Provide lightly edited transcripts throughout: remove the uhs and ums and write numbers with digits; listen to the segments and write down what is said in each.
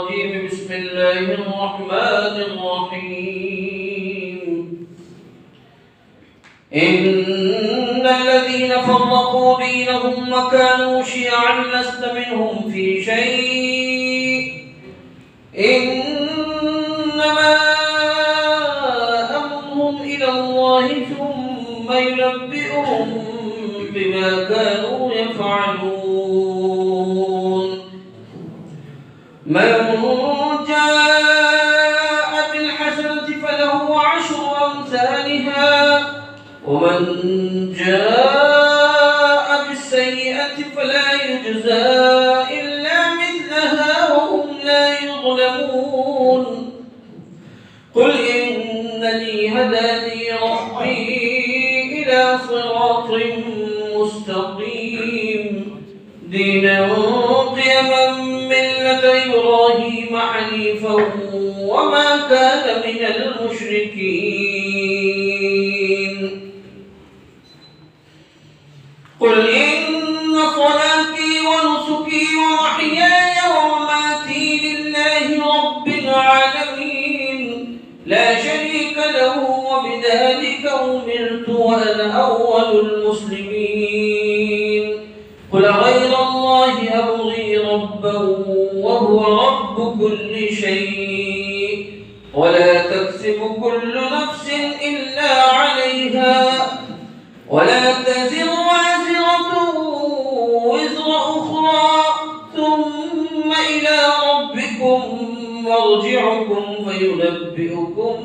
الرجيم بسم الله الرحمن الرحيم إن الذين فرقوا دينهم وكانوا شيعا لست منهم في شيء إنما أمرهم إلى الله ثم ينبئهم بما كانوا يفعلون من جاء بالحسنة فله 10 أمثالها ومن جاء بالسيئة فلا يجزى إلا مثلها وهم لا يظلمون قل إنني هداني ربي إلى صراط مستقيم دينا قيما ملة إبراهيم حنيفا وما كان من المشركين قل إن صلاتي ونسكي ومحياي ومماتي لله رب العالمين لا شريك له وبذلك أمرت وأنا أول المسلمين قل غير الله أبغي ربا وهو رب كل شيء ولا تكسب كل نفس إلا عليها ولا تزر وازرة وزر أخرى ثم إلى ربكم مرجعكم فينبئكم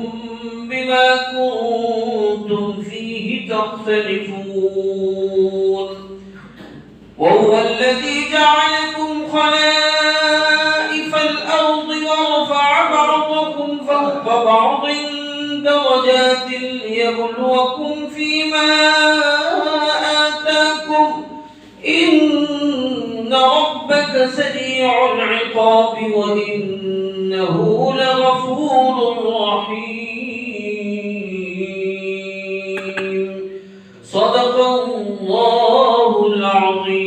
بما كنتم فيه تختلفون وهو الذي جعلكم خلائف الأرض ورفع بعضكم فوق بعض درجات ليبلوكم فيما آتاكم إن ربك سريع العقاب وإنه لغفور رحيم صدق الله العظيم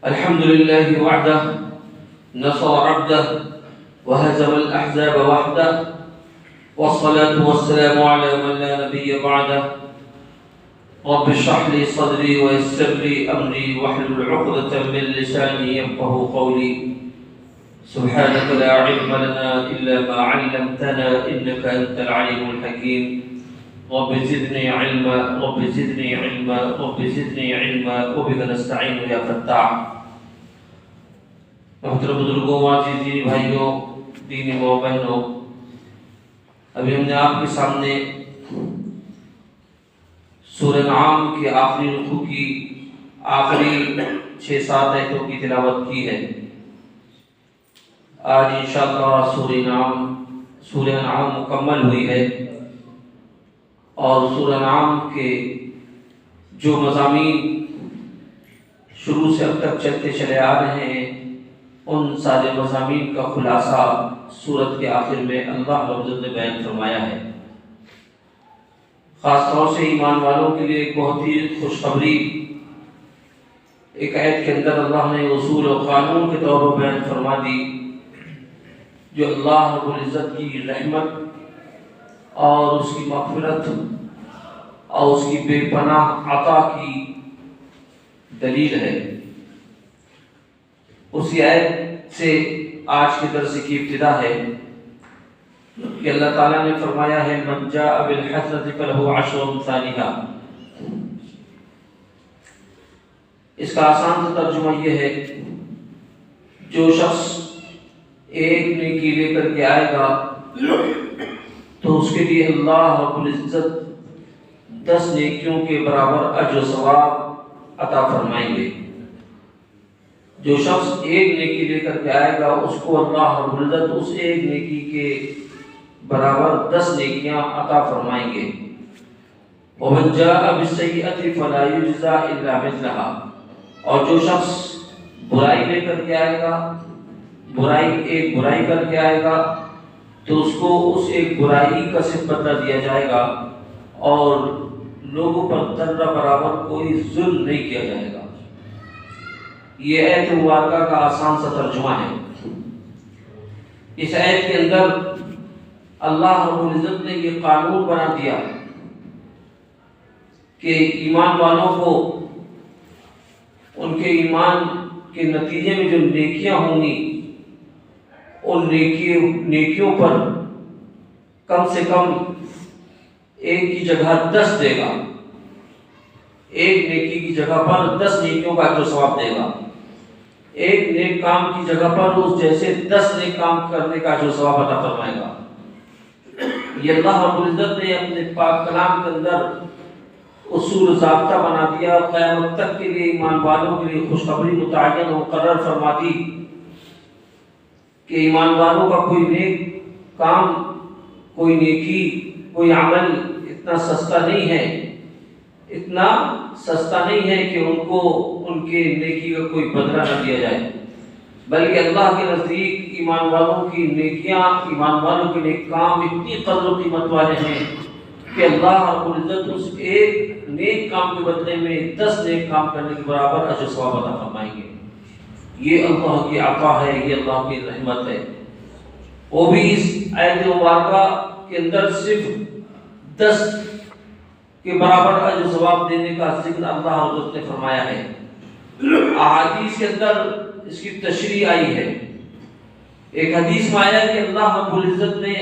الحمد لله وحده نصر عبده وهزم الأحزاب وحده والصلاة والسلام على من لا نبي بعده رب اشرح لي صدري ويسر لي أمري واحلل عقدة من لساني يفقهوا قولي سبحانك لا علم لنا إلا ما علمتنا إنك أنت العليم الحكيم رب زدني علما رب زدني علما رب زدني علما وبك نستعين يا فتاح محترم بزرگوں عزیزی بھائیوں دینی ماں بہنوں ابھی ہم نے آپ کے سامنے سورہ انعام کے آخری رکوع کی آخری 6-7 آیتوں کی تلاوت کی ہے آج انشاءاللہ سورہ انعام مکمل ہوئی ہے اور سورہ انعام کے جو مضامین شروع سے اب تک چلتے چلے آ رہے ہیں ان سارے مضامین کا خلاصہ سورت کے آخر میں اللہ رب العزت نے بیان فرمایا ہے خاص طور سے ایمان والوں کے لیے ایک بہت ہی خوشخبری ایک آیت کے اندر اللہ نے اصول و قانون کے طور پر بیان فرما دی جو اللہ رب العزت کی رحمت اور اس کی مغفرت اور اس کی بے پناہ عطا کی دلیل ہے اسی آیت سے آج کے درس کی ابتدا ہے کہ اللہ تعالیٰ نے فرمایا ہے من جاء بالحسنۃ فلہ 10 امثالها اس کا آسان سا ترجمہ یہ ہے جو شخص ایک نیکی لے کر کے آئے گا تو اس کے لیے اللہ رب العزت 10 نیکیوں کے برابر اجر و ثواب عطا فرمائیں گے جو شخص ایک نیکی لے کر کے آئے گا اس کو اللہ رب العزت اس ایک نیکی کے برابر 10 نیکیاں عطا فرمائیں گے ومن جاء بالسیئۃ فلا یجزى الا مثلها اور جو شخص برائی لے کر کے آئے گا ایک برائی کر کے آئے گا تو اس کو اس ایک برائی کا صرف بدلہ دیا جائے گا اور لوگوں پر ذرہ برابر کوئی ظلم نہیں کیا جائے گا یہ آیت مبارکہ کا آسان سا ترجمہ ہے۔ اس آیت کے اندر اللہ رب العزت نے یہ قانون بنا دیا کہ ایمان والوں کو ان کے ایمان کے نتیجے میں جو نیکیاں ہوں گی ان نیکیوں پر کم سے کم ایک کی جگہ 10 دے گا، ایک نیکی کی جگہ پر 10 نیکیوں کا جو ثواب دے گا، ایک نیک کام کی جگہ پر اس جیسے 10 نیک کام کرنے کا جو ثواب عطا فرمائے گا۔ یہ اللہ رب العزت نے اپنے پاک کلام کے اندر اصول ضابطہ بنا دیا، قیامت تک کے لیے ایمان والوں کے لیے خوشخبری متعین و مقرر فرما دی کہ ایمان والوں کا کوئی نیک کام، کوئی نیکی، کوئی عمل اتنا سستا نہیں ہے، اتنا سستا نہیں ہے کہ ان کو ان کے نیکی کا کوئی بدلہ نہ دیا جائے، بلکہ اللہ کے نزدیک ایمان والوں کی نیکیاں، ایمان والوں کے نیک کام اتنی قدر و قیمت والے ہیں کہ اللہ رب العزت اس ایک نیک کام کے بدلے میں 10 نیک کام کرنے کے برابر اجر ثواب عطا فرمائیں گے۔ یہ اللہ کی عطا ہے، یہ اللہ کی رحمت ہے۔ وہ بھی اس آیت مبارکہ کے اندر صرف 10 کے برابر اجر ثواب دینے کا ذکر اللہ رب العزت نے فرمایا ہے۔ احادیث کے اندر اس کی تشریح آئی ہے۔ ایک حدیث میں آیا کہ اللہ رب العزت نے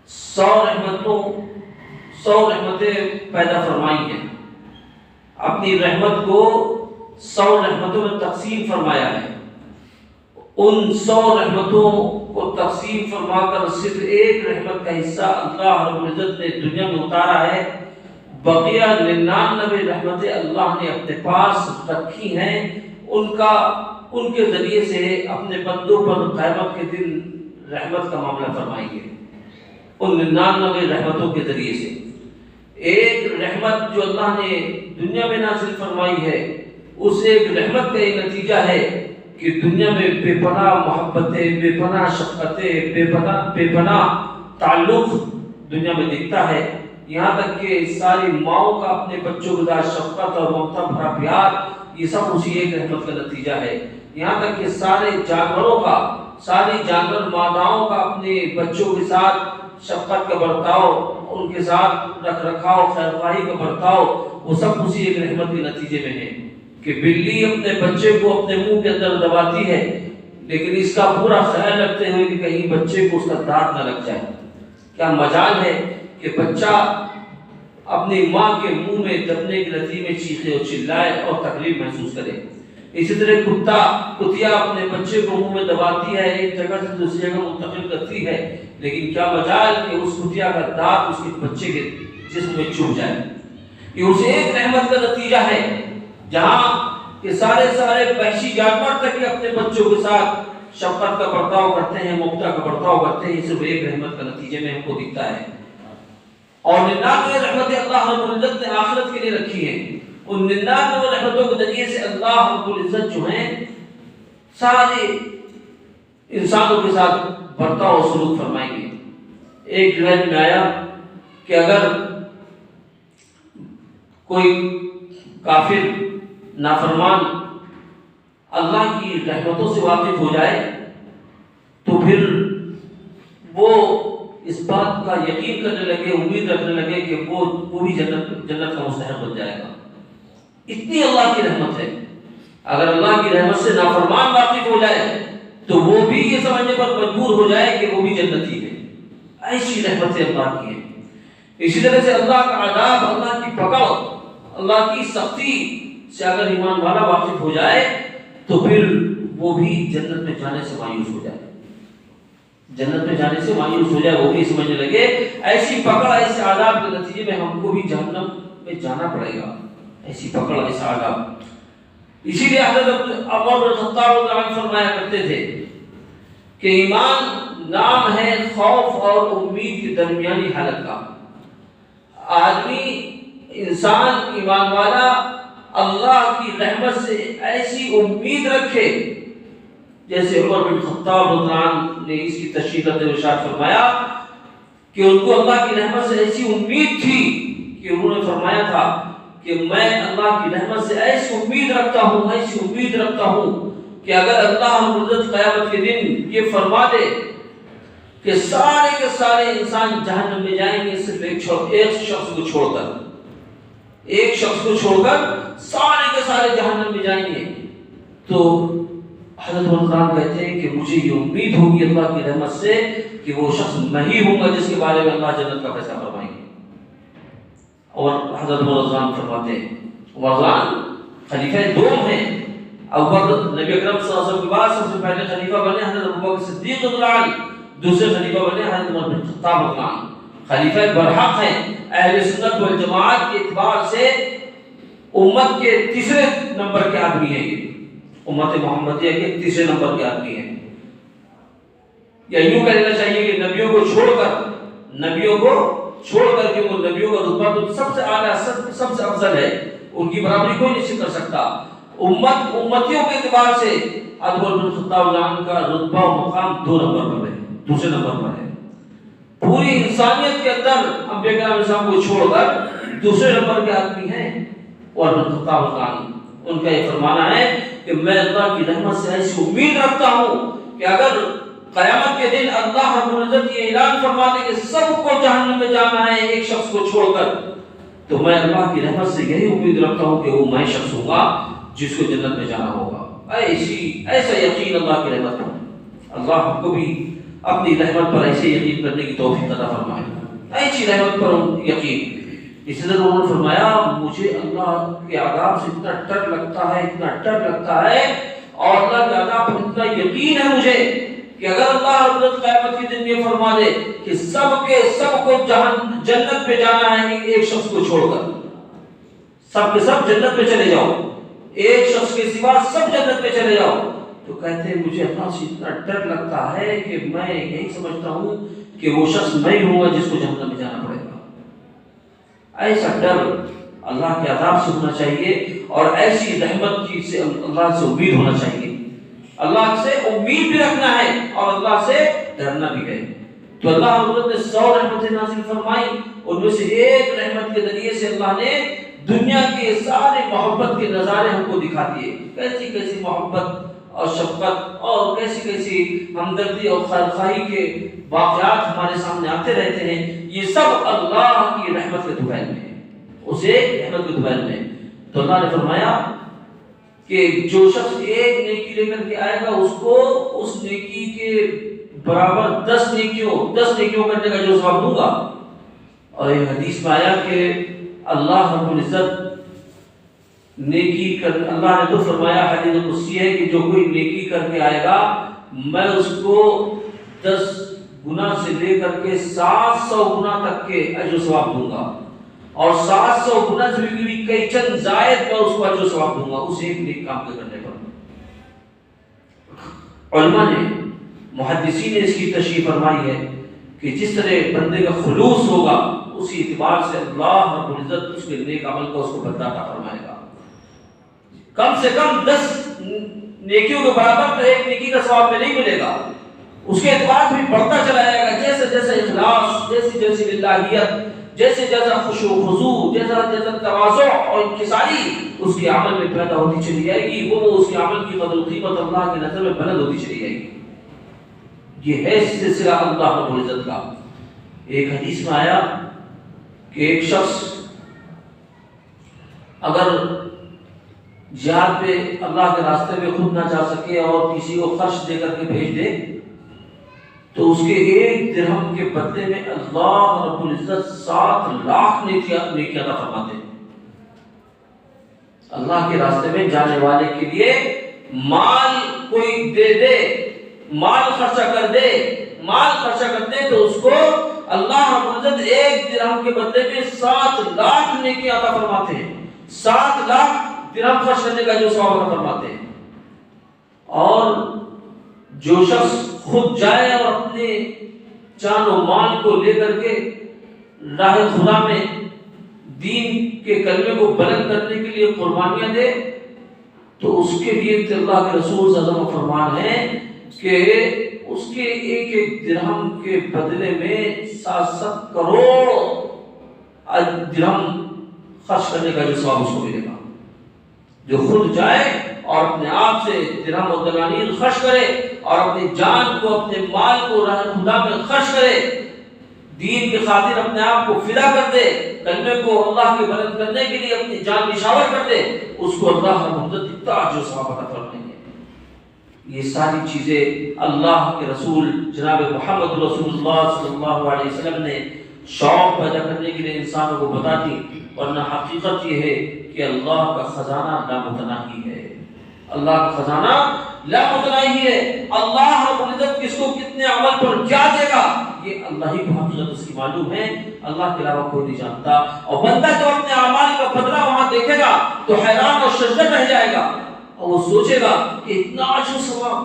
100 رحمتیں پیدا فرمائی ہیں، اپنی رحمت کو 100 رحمتوں میں تقسیم فرمایا ہے۔ ان 100 رحمتوں کو تقسیم فرما کر صرف ایک رحمت کا حصہ اللہ رب العزت نے دنیا میں اتارا ہے، بقیہ 99 رحمتیں اللہ نے اپنے پاس رکھی ہیں، ان کے ذریعے سے اپنے بندوں پر قیامت کے دن رحمت کا معاملہ فرمائیں گے۔ ان 99 رحمتوں کے ذریعے سے ایک رحمت جو اللہ نے دنیا میں نازل فرمائی ہے، اس ایک رحمت کا یہ نتیجہ ہے کہ دنیا میں بے پناہ محبتیں، بے پناہ شفقتیں، بے پناہ تعلق دنیا میں دکھتا ہے، یہاں تک کہ ساری ماؤں کا اپنے بچوں کے ساتھ شفقت اور ممتا بھرا پیار، یہ سب اسی ایک رحمت کا نتیجہ ہے۔ یہاں تک کہ سارے جانوروں کا، ساری جانور ماداؤں کا اپنے بچوں کے ساتھ شفقت کا برتاؤ، ان کے ساتھ رکھ رکھاؤ، خیرخواہی کا برتاؤ، وہ سب اسی ایک رحمت کے نتیجے میں ہے۔ کہ بلی اپنے بچے کو اپنے منہ کے اندر دباتی ہے، لیکن اس کا پورا خیال رکھتے ہوئے کہ کہیں بچے کو اس کا دانت نہ لگ جائے۔ کیا مجال ہے کہ بچہ اپنی ماں کے منہ میں دبنے کے نتیجے میں چیخے اور چلائے اور تکلیف محسوس کرے۔ اسی طرح کتیا اپنے بچے کو منہ میں دباتی ہے، ایک جگہ سے دوسری جگہ منتقل کرتی ہے، لیکن کیا مجال کہ اس کتیا کا دانت اس کے بچے کے جسم میں چبھ جائے۔ یہ اسے ایک رحمت کا نتیجہ ہے، جہاں کہ سارے وحشی جانور تک اپنے بچوں کے ساتھ شفقت کا برتاؤ کرتے ہیں، ممتا کا برتاؤ کرتے ہیں، یہ صرف ایک رحمت کا نتیجے میں ہم کو دکھتا ہے۔ اور 99 رحمتیں اللہ رب العزت نے آخرت کے لیے رکھی ہیں۔ ان 99 رحمتوں کے ذریعے سے اللہ رب العزت جو ہیں سارے انسانوں کے ساتھ برتاؤ و سلوک فرمائیں گے۔ ایک روایت میں آیا کہ اگر کوئی کافر نافرمان اللہ کی رحمتوں سے واقف ہو جائے تو پھر وہ اس بات کا یقین کرنے لگے، امید رکھنے لگے کہ وہ بھی جنت کا مستحق بن جائے گا۔ اتنی اللہ کی رحمت ہے۔ اگر اللہ کی رحمت سے نافرمان واقف ہو جائے تو وہ بھی یہ سمجھنے پر مجبور ہو جائے کہ وہ بھی جنتی ہے۔ ایسی رحمتیں اللہ کی ہیں۔ اسی طرح سے اللہ کا عذاب، اللہ کی پکڑ، اللہ کی سختی سے اگر ایمان والا واقف ہو جائے تو پھر وہ بھی جنت میں جانے سے مایوس ہو جائے، جنت میں جانے سے مایوس ہو جائے، وہ بھی سمجھنے لگے ایسی پکڑ، ایسے عذاب کے نتیجے میں ہم کو بھی جہنم میں جانا پڑے گا، ایسی پکڑ، ایسا عذاب۔ اسی لیے حضرت عمر بن خطاب رضی اللہ عنہ فرمایا کرتے تھے کہ ایمان نام ہے خوف اور امید کی درمیانی حالت کا۔ آدمی، انسان، ایمان والا اللہ کی رحمت سے ایسی امید رکھے، جیسے عمر بن خطاب رضی اللہ عنہ نے اس کی تشریح کرتے ہوئے ارشاد فرمایا کہ ان کو اللہ کی رحمت سے ایسی امید تھی کہ انہوں نے فرمایا تھا کہ میں اللہ کی رحمت سے ایسی امید رکھتا ہوں کہ اگر اللہ رب العزت قیامت کے دن یہ فرما دے کہ سارے کے سارے انسان جہنم میں جائیں گے صرف ایک شخص کو چھوڑ کر سارے کے سارے جہنم میں جائیں گے، تو حضرت مرزان کہتے ہیں کہ مجھے یہ امید ہوگی اللہ کی رحمت سے کہ وہ شخص میں ہی ہوں گا جس کے بارے میں اللہ جنت کا فیصلہ فرمائیں گے۔ اور حضرت مرزان فرماتے ہیں، مرزان خلیفہ دوم ہیں، ابوبکر نبی اکرم صلی اللہ علیہ وسلم کے بعد سب سے پہلے خلیفہ بنے حضرت ابوبکر صدیق رضی اللہ عنہ، دوسرے خلیفہ بنے حضرت عمر بن خطاب رضی اللہ عنہ۔ خلیفہ برحق ہیں، اہل سنت والجماعت کے اعتبار سے امت کے تیسرے نمبر کے آدمی ہیں، یہ امت محمدیہ کے تیسرے نمبر کے آدمی ہیں، یا یوں کہنا چاہیے کہ نبیوں کو چھوڑ کر کہ وہ نبیوں کا رتبہ تو سب سے اعلیٰ سب سے افضل ہے، ان کی برابری کوئی نہیں کر سکتا۔ امتیوں کے اعتبار سے حضرت عمر بن خطاب رضی اللہ عنہ کا رتبہ و مقام دوسرے نمبر پر ہے۔ پوری انسانیت کے اندر انبیاء کرام علیہ السلام کو چھوڑ کر دوسرے نمبر کے آدمی ہیں عمر بن خطاب رضی اللہ عنہ۔ ان کا یہ فرمانا ہے کہ میں اللہ کی رحمت سے ایسی امید رکھتا ہوں کہ اگر قیامت کے دن اللہ رب العزت یہ اعلان فرما دے کہ سب کو جہنم میں جانا ہے ایک شخص کو چھوڑ کر، تو میں اللہ کی رحمت سے یہی امید رکھتا ہوں کہ وہ میں شخص ہوں گا جس کو جنت میں جانا ہوگا۔ ایسا یقین اللہ کی رحمت پر، اللہ ہم کو بھی اپنی رحمت پر ایسے یقین کرنے کی توفیق عطا فرمائے، ایسی رحمت پر یقین۔ اس لیے انہوں نے فرمایا مجھے اللہ کے عذاب سے اتنا ڈر لگتا ہے اور اللہ کے عذاب پر اتنا یقین ہے مجھے کہ اگر اللہ رب العزت قیامت کے دن یہ فرما دے کہ سب کو جنت میں جانا ہے ایک شخص کو چھوڑ کر، سب کے سب جنت میں چلے جاؤ، ایک شخص کے سوا سب جنت میں چلے جاؤ، تو کہتے ہیں مجھے اللہ سے اتنا ڈر لگتا ہے کہ میں یہی سمجھتا ہوں کہ وہ شخص میں ہی ہوں گا جس کو جہنم میں جانا پڑے گا۔ ایسا ڈر اللہ کے عذاب سے ہونا چاہیے اور ایسی رحمت کی سے اللہ سے امید ہونا چاہیے، اللہ سے امید بھی رکھنا ہے اور اللہ سے ڈرنا بھی ہے۔ تو اللہ حضرت نے 100 رحمتیں نازل فرمائی، ان میں سے ایک رحمت کے ذریعے سے اللہ نے دنیا کے سارے محبت کے نظارے ہم کو دکھا دیے، کیسی محبت اور شفقت اور کیسی ہمدردی اور خیرخواہی کے واقعات ہمارے سامنے آتے رہتے ہیں۔ یہ سب اللہ کی رحمت کے دوائن میں ہے، اسے رحمت کے دوائن میں۔ تو اللہ نے فرمایا کہ جو شخص ایک نیکی لے کر کے آئے گا اس کو اس نیکی کے برابر 10 نیکیوں کرنے کا جو ثواب دوں گا۔ اور یہ حدیث میں آیا کہ اللہ رب العزت اللہ نے تو فرمایا حدیث قدسی ہے کہ جو کوئی نیکی کر کے آئے گا میں اس کو 10 گنا سے لے کر کے 700 گنا تک کے اجر و ثواب دوں گا، اور 700 گنا سے بھی کئی چند زائد میں اس کو اجر و ثواب دوں گا اس ایک نیک کام کے کرنے پر۔ علماء نے محدثین نے اس کی تشریح فرمائی ہے کہ جس طرح بندے کا خلوص ہوگا اسی اعتبار سے اللہ رب العزت اس کے نیک عمل کو اس کو بدلہ عطا فرمائے گا۔ کم سے کم 10 نیکیوں کے برابر تو ایک نیکی کا ثواب میں نہیں ملے گا، اس کے اعتبار سے بھی بڑھتا چلا جائے گا، جیسے اخلاص، جیسی للہیت، جیسا خشوع و خضوع، جیسا تواضع اور انکساری اس کے عمل میں پیدا ہوتی چلی جائے گی، وہ اس کے عمل کی قدر و قیمت اللہ کی نظر میں بلند ہوتی چلی جائے گی۔ یہ ہے سلسلہ اللہ رب العزت کا۔ ایک حدیث میں آیا کہ ایک شخص اگر جہاد پہ اللہ کے راستے میں خود نہ جا سکے اور کسی کو خرچ دے کر کے بھیج دے تو اس کے 1 درہم کے بدلے میں اللہ رب العزت 7 لاکھ نیکی عطا فرماتے ہیں۔ اللہ کے راستے میں جانے والے کے لیے مال کوئی دے، مال خرچہ کر دے تو اس کو اللہ رب العزت 1 درہم کے بدلے میں 7 لاکھ نیکی عطا فرماتے ہیں، 7 لاکھ درہم خرچ کرنے کا جو ثواب عطا فرماتے ہیں۔ اور جو شخص خود جائے اور اپنے جان و مال کو لے کر کے راہ خدا میں دین کے کلمے کو بلند کرنے کے لیے قربانیاں دے تو اس کے لیے اللہ کے رسول صلی اللہ علیہ وسلم فرمان ہے کہ اس کے 1 درہم کے بدلے میں 7 کروڑ درہم خرچ کرنے کا جو ثواب اس کو ملے گا۔ جو خود جائے اور اپنے آپ سے درہم و دنانیر خرچ کرے اور اپنی جان کو اپنے مال کو راہ خدا میں خرچ کرے، دین کی خاطر اپنے آپ کو فدا کر دے، کلمے کو اللہ کے بلند کرنے کے لیے اپنی جان نشاور کر دے، اس کو اللہ رب العزت اتنا اجر و ثواب عطا فرمائیں گے۔ یہ ساری چیزیں اللہ کے رسول جناب محمد رسول اللہ صلی اللہ علیہ وسلم نے شوق پیدا کرنے کے لیے انسانوں کو بتا دی، ورنہ حقیقت یہ ہے کہ اللہ کا خزانہ لامتناہی ہے۔ اللہ کا خزانہ لامتناہی ہے۔ اللہ رب العزت کس کو کتنے عمل پر کیا دے گا یہ اللہ ہی کو حقیقت اس کی معلوم ہے، اللہ کے علاوہ کوئی نہیں جانتا۔ اور بندہ جو اپنے اعمال کا بدلہ وہاں دیکھے گا تو حیران اور شجر رہ جائے گا، اور وہ سوچے گا کہ اتنا اجر و ثواب،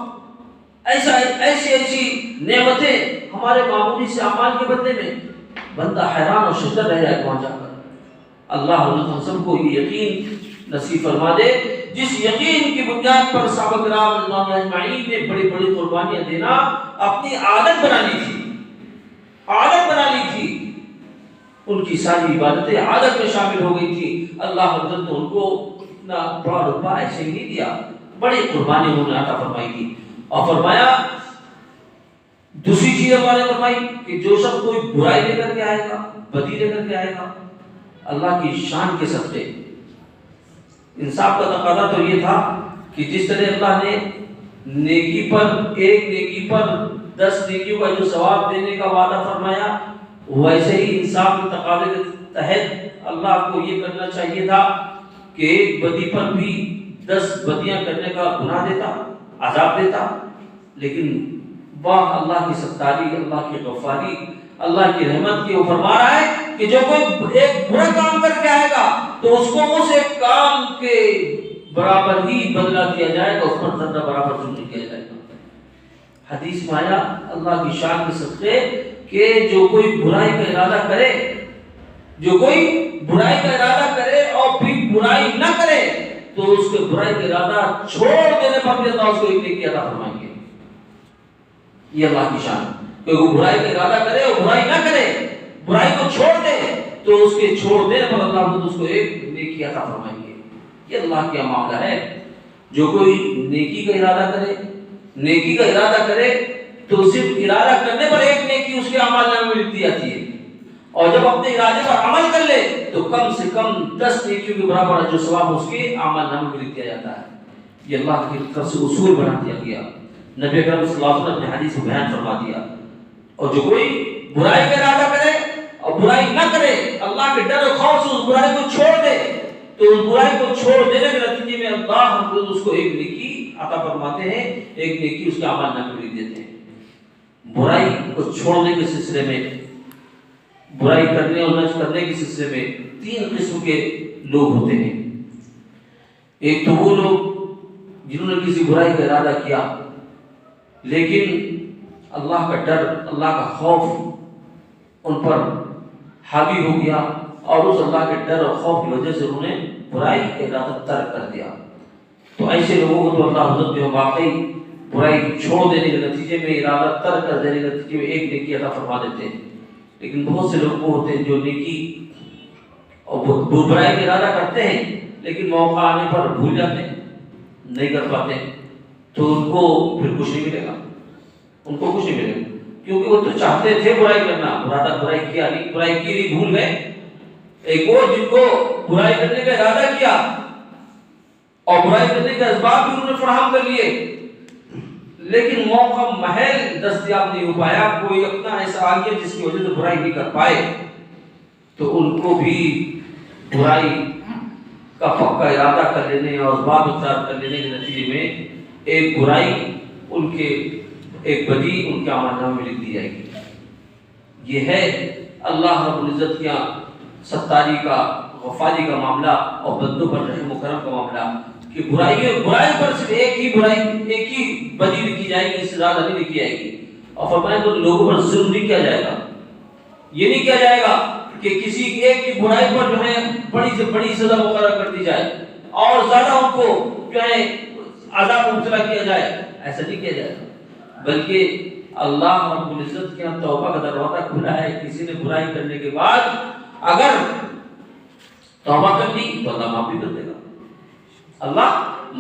ایسی نعمتیں ہمارے معمولی سے اعمال کے بدلے میں، بندہ حیران اور شجر رہ جائے گا وہاں جا کر۔ اللہ ہم سب کو یہ یقین نصیب فرما دے جس یقین کی بنیاد پر صحابہ کرام رضوان اللہ اجمعین نے بڑی بڑی قربانیاں دینا اپنی عادت بنا لی تھی، ان کی ساری عبادتیں عادت میں شامل ہو گئی تھی۔ اللہ حضرت نے ان کو اتنا بڑا رتبہ ایسے ہی نہیں دیا، بڑی قربانی انہوں نے عطا فرمائی تھی۔ اور فرمایا دوسری چیز ہمارے فرمائی کہ جو شخص کوئی برائی لے کر کے آئے گا، بدی لے کر کے آئے گا، اللہ کی شان کے صدقے، انصاف کا تقاضا تو یہ تھا کہ جس طرح اللہ نے نیکی پر ایک نیکی پر 10 نیکیوں کا جو ثواب دینے کا وعدہ فرمایا، ویسے ہی انصاف کے تقاضے کے تحت اللہ کو یہ کرنا چاہیے تھا کہ ایک بدی پر بھی 10 بدیاں کرنے کا گناہ دیتا، عذاب دیتا۔ لیکن واہ اللہ کی ستاری، اللہ کی غفاری، اللہ کی رحمت کی، وہ فرما رہا ہے کہ جو کوئی ایک برا کام کر کے آئے گا تو اس کو اس ایک کام کے برابر ہی بدلہ دیا جائے گا، اس پر ذرہ برابر ظلم نہیں کیا جائے گا۔ حدیث میں آیا اللہ کی شان کے صدقے کہ جو کوئی برائی کا ارادہ کرے، جو کوئی برائی کا ارادہ کرے اور پھر برائی نہ کرے تو اس کے برائی کا ارادہ چھوڑ دینے پر بھی اللہ اس کو ایک نیکی عطا فرمائیں گے۔ یہ اللہ کی شان، کہ وہ برائی کا ارادہ کرے اور برائی نہ کرے، برائی کو چھوڑ دے تو اس کے چھوڑ دینے پر اللہ اس کو ایک نیکی عطا فرمائیں گے۔ یہ اللہ کا معاملہ ہے۔ جو کوئی نیکی کا ارادہ کرے تو صرف ارادہ کرنے پر ایک نیکی اس کے اعمال نامے میں لکھی جاتی ہے، اور جب اپنے ارادے پر عمل کر لے تو کم سے کم 10 نیکیوں کے برابر جو ثواب اس کے اعمال نامے میں لکھ دیا جاتا ہے۔ یہ اللہ کی طرف سے اصول بنا دیا گیا، نبی اکرم صلی اللہ علیہ وسلم نے اپنے حدیث کو بیان فرما دیا۔ اور جو کوئی برائی کا ارادہ کرے اور برائی نہ کرے، اللہ کے ڈر اور خوف سے اس برائی کو چھوڑ دے تو اس برائی کو چھوڑ دینے کے نتیجے میں اللہ اس کو ایک نیکی عطا فرماتے ہیں، ایک نیکی اس کے اعمال نامے میں لکھ دیتے ہیں۔ برائی کو چھوڑنے کے سلسلے میں، برائی کرنے اور نہ کرنے کے سلسلے میں 3 قسم کے لوگ ہوتے ہیں۔ ایک تو وہ لوگ جنہوں نے کسی برائی کا ارادہ کیا لیکن اللہ کا ڈر، اللہ کا خوف ان پر حاوی ہو گیا اور اس اللہ کے ڈر اور خوف کی وجہ سے انہوں نے برائی کا ارادہ ترک کر دیا۔ تو ایسے لوگوں کو تو اللہ حضرت جو واقعی برائی چھوڑ دینے کے نتیجے میں، ارادہ ترک کر دینے کے نتیجے میں ایک نیکی عطا فرما دیتے ہیں۔ لیکن بہت سے لوگ وہ ہوتے ہیں جو نیکی اور برائی کا ارادہ کرتے ہیں لیکن موقع آنے پر بھول جاتے ہیں، نہیں کر پاتے، تو ان کو پھر کچھ نہیں ملے گا، کیونکہ وہ تو چاہتے تھے برائی کرنا، برائی کیا نہیں، برائی کی نہیں، بھول گئے۔ ایک اور جن کو برائی کرنے کا ارادہ کیا اور برائی کرنے کے اسباب بھی انہوں نے فراہم کر لیے لیکن موقع محل دستیاب نہیں ہو پایا، کوئی اپنا ایسا آ گیا جس کی وجہ سے برائی نہیں کر پائے، تو ان کو بھی برائی کا پکا ارادہ کر لینے اور اسباب اختیار کر لینے کے نتیجے میں ایک برائی ان کے، ایک بدی ان کے اعمال نامے میں لکھ دی جائے گی۔ یہ ہے اللہ رب العزت کا ستاری کا، غفاری کا معاملہ اور بندوں پر رحم و کرم کا معاملہ، کہ برائی پر صرف ایک ہی بدی لکھی جائے گی، اس سے زیادہ نہیں لکھی جائے گی۔ اور فرمایا تو لوگوں پر ظلم نہیں کیا جائے گا، یہ نہیں کیا جائے گا کہ کسی ایک کی برائی پر جو ہے بڑی سے بڑی سزا مقرر کر دی جائے اور زیادہ ان کو جو ہے عذاب مبتلا کیا جائے، ایسا نہیں کیا جائے گا، بلکہ اللہ رب العزت کے توبہ کا دروازہ کھلا ہے۔ کسی نے برائی کرنے کے بعد اگر توبہ کر لی تو اللہ معاف بھی کر دے گا، اللہ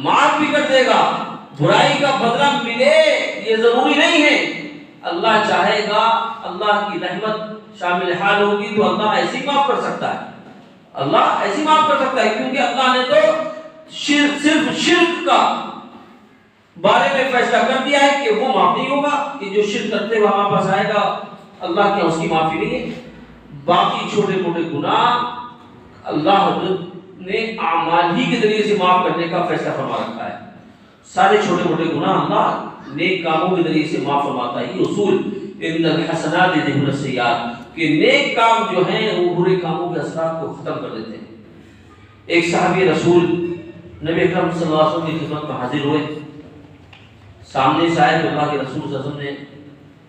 معاف بھی کر دے گا۔ برائی کا بدلہ ملے یہ ضروری نہیں ہے، اللہ چاہے گا، اللہ کی رحمت شامل حال ہوگی تو اللہ ایسے ہی معاف کر سکتا ہے، اللہ ایسے ہی معاف کر سکتا ہے، کیونکہ اللہ نے تو صرف شرک کا بارے میں فیصلہ کر دیا ہے کہ وہ معاف نہیں ہوگا، کہ جو شرک کرتے ہوئے ہمارے پاس آئے گا اللہ کی اس کی معافی نہیں ہے۔ باقی چھوٹے موٹے گناہ اللہ نے اعمال ہی کے ذریعے سے معاف کرنے کا فیصلہ فرما رکھا ہے، سارے چھوٹے موٹے گناہ اللہ نیک کاموں کے ذریعے سے معاف فرماتا ہے۔ یہ اصول ان الحسنات یذهبن السیئات کہ نیک کام جو ہیں وہ برے کاموں کے اثرات کو ختم کر دیتے ہیں۔ ایک صحابی رسول نبی اکرم صلی اللہ علیہ وسلم کی خدمت میں حاضر ہوئے، سامنے سے آئے تو اللہ کے رسول صلی اللہ علیہ وسلم نے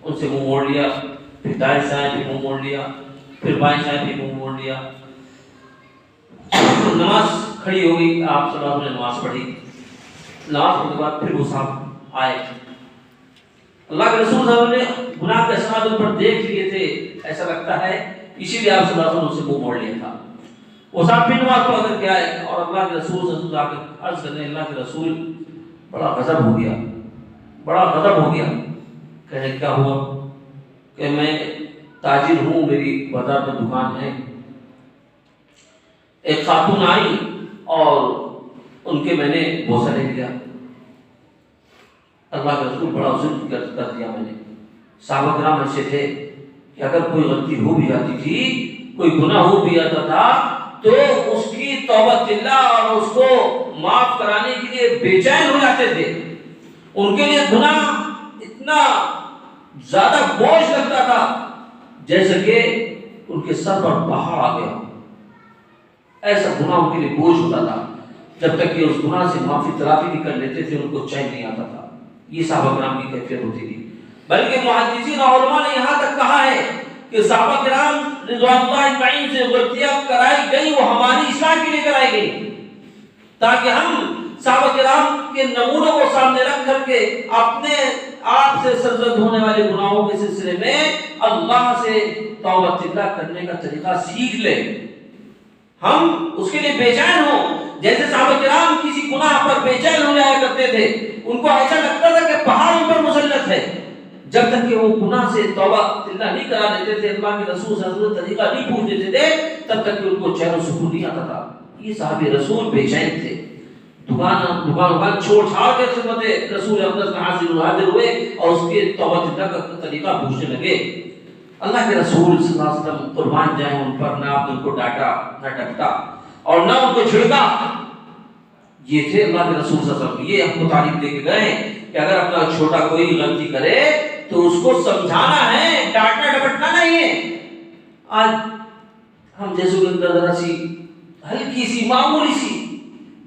ان سے منہ موڑ لیا، پھر دائیں سے آئے پھر منہ موڑ لیا، پھر بائیں سے آئے پھر منہ موڑ لیا۔ نماز کھڑی ہو گئی، آپ صلی اللہ علیہ وسلم نے نماز پڑھی، نماز پڑھنے کے بعد پھر وہ صاحب آئے، اللہ کے رسول صلی اللہ علیہ وسلم نے گناہ کے اثرات ان پر دیکھ لیے تھے، ایسا لگتا ہے اسی لیے آپ صلی اللہ علیہ وسلم سے منہ موڑ لیا تھا۔ وہ صاحب پھر نماز پڑھ کر کے آئے اور اللہ کے رسول صلی اللہ علیہ وسلم عرض کرنے، اللہ کے رسول بڑا غضب ہو گیا، بڑا غضب ہو گیا۔ کہنے کیا ہوا؟ کہ میں تاجر ہوں، میری بازار میں دکان ہے، ایک خاتون آئی اور ان کے میں نے بوسہ لے لیا، اللہ کے رسول بڑا ظلم کر دیا میں نے۔ صحابہ کرام ایسے تھے کہ اگر کوئی غلطی ہو بھی جاتی تھی، کوئی گناہ ہو بھی جاتا تھا تو اس کی توبہ اللہ اور اس کو معاف کرانے کے لیے بے چین ہو جاتے تھے، ان کے لیے گناہ اتنا زیادہ بوجھ لگتا تھا جیسے کہ ان کے سر پر پہاڑ آ گیا، ایسا گناہ ان کے لیے بوجھ ہوتا تھا، جب تک کہ اس گناہ سے معافی تلافی نہیں کر لیتے تھے ان کو چین نہیں آتا تھا۔ یہ صحابہ کرام کی کیفیت ہوتی تھی، بلکہ محدثین اور علماء نے یہاں تک کہا ہے کہ صحابہ کرام رضوان اللہ اجمعین سے غلطیاں کرائی گئی وہ ہماری اصلاح کے لیے کرائی گئی، تاکہ ہم صحابہ کرام کے نمونوں کو سامنے رکھ کر کے اپنے آپ سے سرزد ہونے والے گناہوں کے سلسلے میں اللہ سے توبہ اللہ کرنے کا طریقہ سیکھ لیں، ہم اس کے لیے بے چین ہوں۔ جیسے صحابہ کرام کسی گناہ پر بے چین ہو جایا کرتے تھے، ان کو ایسا لگتا تھا کہ پہاڑ ان پر مسلط ہے، جب تک کہ وہ گناہ سے توبہ اللہ نہیں کرا دیتے تھے، اللہ کے رسول صلی اللہ علیہ وسلم طریقہ نہیں پوچھ دیتے تھے، تب تک کہ ان کو چین و سکون نہیں آتا تھا۔ یہ صحابہ رسول بے چین تھے، دکان چھوڑ چھاڑ کے خدمت رسول اقدس میں حاضر ہوئے اور اس کے توبہ اللہ کا طریقہ پوچھنے لگے۔ اللہ کے رسول صلی اللہ علیہ وسلم قربان جائیں ان پر، نہ آپ نے ان کو ڈانٹا نہ ڈپٹا اور نہ ان کو چھڑکا۔ یہ تھے اللہ کے رسول صلی اللہ علیہ وسلم، یہ ہم کو تعلیم دے کے گئے کہ اگر اپنا چھوٹا کوئی غلطی کرے تو اس کو سمجھانا ہے، ڈانٹنا ڈپٹنا نہیں ہے۔ آج ہم جیسے کے اندر ذرا سی ہلکی سی معمولی سی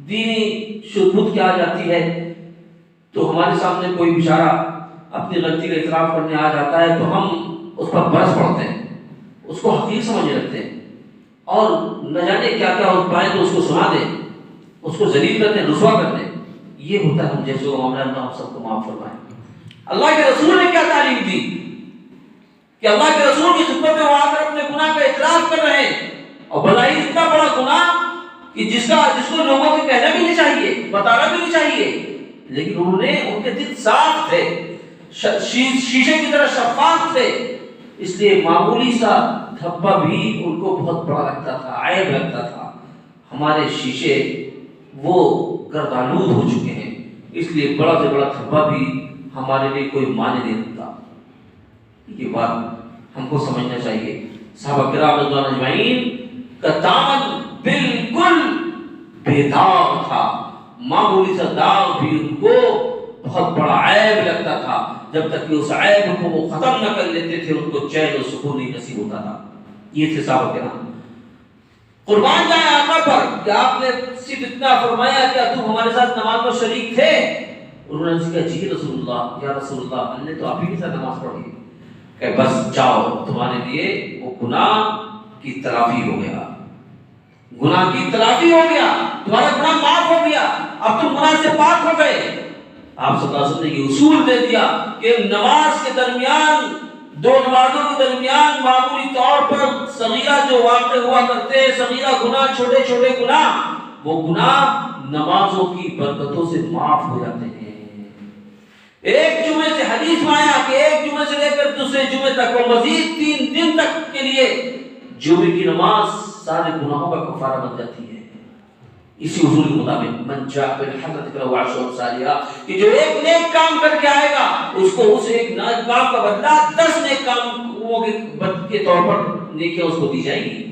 دینی شبہت کیا آ جاتی ہے تو ہمارے سامنے کوئی بیچارہ اپنی غلطی کا اعتراف کرنے آ جاتا ہے تو ہم اس پر برس پڑتے ہیں، اس کو حقیر سمجھنے لگتے ہیں اور نہ جانے کیا کیا ہو پائے تو اس کو سنا دیں، اس کو ذلیل کر دیں، رسوا کر دیں۔ یہ ہوتا ہے ہم جیسے کو معاملہ، اللہ ہم سب کو معاف فرمائے۔ اللہ کے رسول نے کیا تعلیم دی کہ اللہ کے رسول کی خدمت میں وہ آ کر اپنے گناہ کا اعتراف کر رہے ہیں، اور بھلائی اتنا بڑا گناہ کہ جس کو لوگوں کو کہنا بھی نہیں چاہیے، بتانا بھی نہیں چاہیے، لیکن انہوں نے، ان کے دل صاف تھے، شیشے کی طرح شفاف تھے، اس لیے معمولی سا دھبا بھی ان کو بہت بڑا لگتا تھا، عیب لگتا تھا۔ ہمارے شیشے وہ گردآلود ہو چکے ہیں، اس لیے بڑا سے بڑا دھبا بھی ہمارے لیے کوئی معنی نہیں رکھتا۔ یہ بات ہم کو سمجھنا چاہیے۔ صحابہ کرام رضوان اجمعین کا دامن بالکل بے داغ تھا، معمولی سا داغ بھی ان کو بہت بڑا عیب لگتا تھا، جب تک کہ اس عیب کو وہ ختم نہ کر لیتے تھے ان کو چین و سکون نہیں نصیب ہوتا تھا۔ یہ تھے صحابہ کرام۔ قربان جائے آقا پر کہ آپ نے صرف اتنا فرمایا کیا تم ہمارے ساتھ نماز میں شریک تھے؟ انہوں نے کہا جی رسول اللہ، یا رسول اللہ، ہم نے تو آپ ہی کے ساتھ نماز پڑھی۔ کہ بس جاؤ، تمہارے لیے وہ گناہ کی تلافی ہو گیا، گناہ کی تلافی ہو گیا، تمہارا گناہ معاف ہو گیا، اب تم گناہ سے پاک ہو گئے۔ آپ صلی اللہ علیہ وسلم نے یہ اصول دے دیا کہ نماز کے درمیان دو نمازوں کے درمیان معمولی طور پر صغیرہ جو واقع ہوا کرتے ہیں، صغیرہ گناہ، چھوٹے چھوٹے گناہ، وہ گناہ نمازوں کی برکتوں سے معاف ہو جاتے ہیں۔ ایک جمعے سے حدیث میں آیا کہ ایک جمعے سے لے کر دوسرے جمعے تک اور مزید 3 دن تک کے لیے جمعے کی نماز سارے گناہوں کا کفارہ بن جاتی ہے۔ اسی اصول کے مطابق من جاء بالحسنۃ فلہ عشر امثالھا، کہ جو ایک نیک کام کر کے آئے گا اس کو اس ایک نیک کام کا بدلہ 10 نیک کاموں کے طور پر نیکیاں اس کو دی جائیں گی۔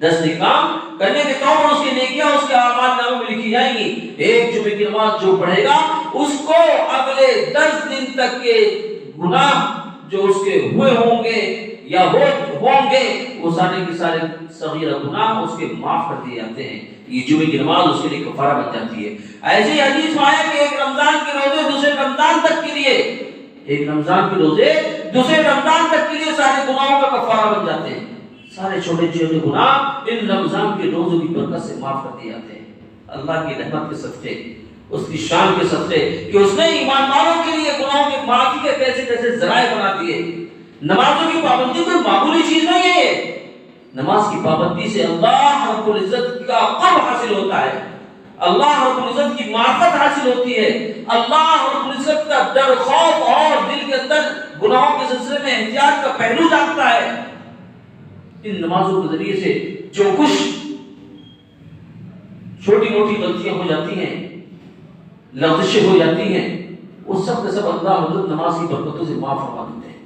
10 نیک کام کرنے کے طور پر اس کی نیکیاں اس کے اعمال نامے میں لکھی جائیں گی۔ ایک جمعے کی نماز جو پڑھے گا اس کو اگلے 10 دن تک کے گناہ جو اس کے ہوئے ہوں گے یا ہوں گے وہ سارے کے سارے صغیرہ گناہ اس کے معاف کر دیے جاتے ہیں۔ یہ جمعے کی نماز اس کے لیے کفارہ بن جاتی ہے۔ ایسے ہی حدیث میں آیا کہ ایک رمضان کے روزے دوسرے رمضان تک کے لیے، ایک رمضان کے روزے دوسرے رمضان تک کے لیے سارے گناہوں کا کفارہ بن جاتے ہیں۔ سارے چھوٹے چھوٹے گناہ ان رمضان کے روزوں کی برکت سے معاف کر دیے جاتے ہیں۔ اللہ کی رحمت کے صدقے، اس کی شان کے صدقے کہ اس نے ایمان والوں کے لیے گناہوں کی معافی کے کیسے کیسے ذرائع بنا دیے۔ نمازوں کی پابندی کوئی معمولی چیز نہیں ہے۔ نماز کی پابندی سے اللہ رب العزت کا قرب حاصل ہوتا ہے، اللہ رب العزت کی معرفت حاصل ہوتی ہے، اللہ رب العزت کا ڈر، خوف اور دل کے اندر گناہوں کے سلسلے میں احتیاط کا پہلو جاگتا ہے۔ ان نمازوں کے ذریعے سے جو کچھ چھوٹی موٹی غلطیاں ہو جاتی ہیں، لغزشیں ہو جاتی ہیں، وہ سب کا سب اللہ حضرت نماز کی برکتوں سے معاف فرما دیتے ہیں۔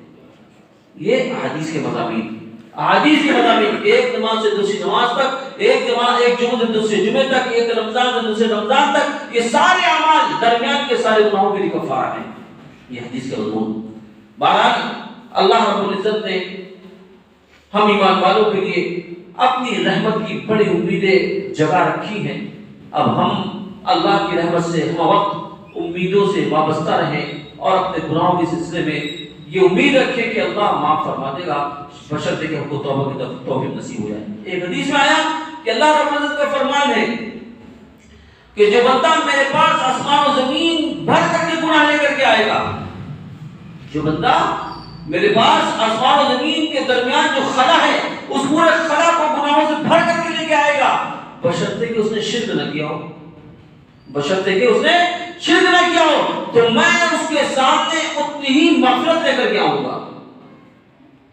یہ حدیث کے مضامین، احادیث کے مضامین، ایک نماز سے دوسری نماز تک، ایک جمعہ سے دوسرے جمعے تک، ایک رمضان سے دوسرے رمضان تک، یہ سارے اعمال درمیان کے سارے گناہوں کے لیے کفارہ ہیں۔ یہ حدیث کا مضمون۔ بہرحال اللہ رب العزت نے ہم ایمان والوں کے لیے اپنی رحمت کی بڑی امیدیں جگہ رکھی ہیں۔ اب ہم اللہ کی رحمت سے ہم وقت امیدوں سے وابستہ رہیں اور اپنے گناہوں کے سلسلے میں یہ امید رکھیں کہ اللہ معاف فرما دے گا، بشرطے کہ ہم کو توبہ کی توفیق نصیب ہو جائے۔ ایک حدیث میں آیا کہ اللہ رب العزت کا فرمان ہے کہ جو بندہ میرے پاس آسمان و زمین بھر کر کے گناہ لے کر کے آئے گا، جو بندہ میرے پاس آسمان و زمین کے درمیان جو خلا ہے اس پورے خلا کو گناہوں سے بھر کر کے لے کے آئے گا، بشرطے کہ اس نے شرک نہ کیا ہو، بشرطے کہ اس نے شرک نہ کیا ہو، تو میں اس کے سامنے اتنی ہی مغفرت لے کر کے آؤں گا،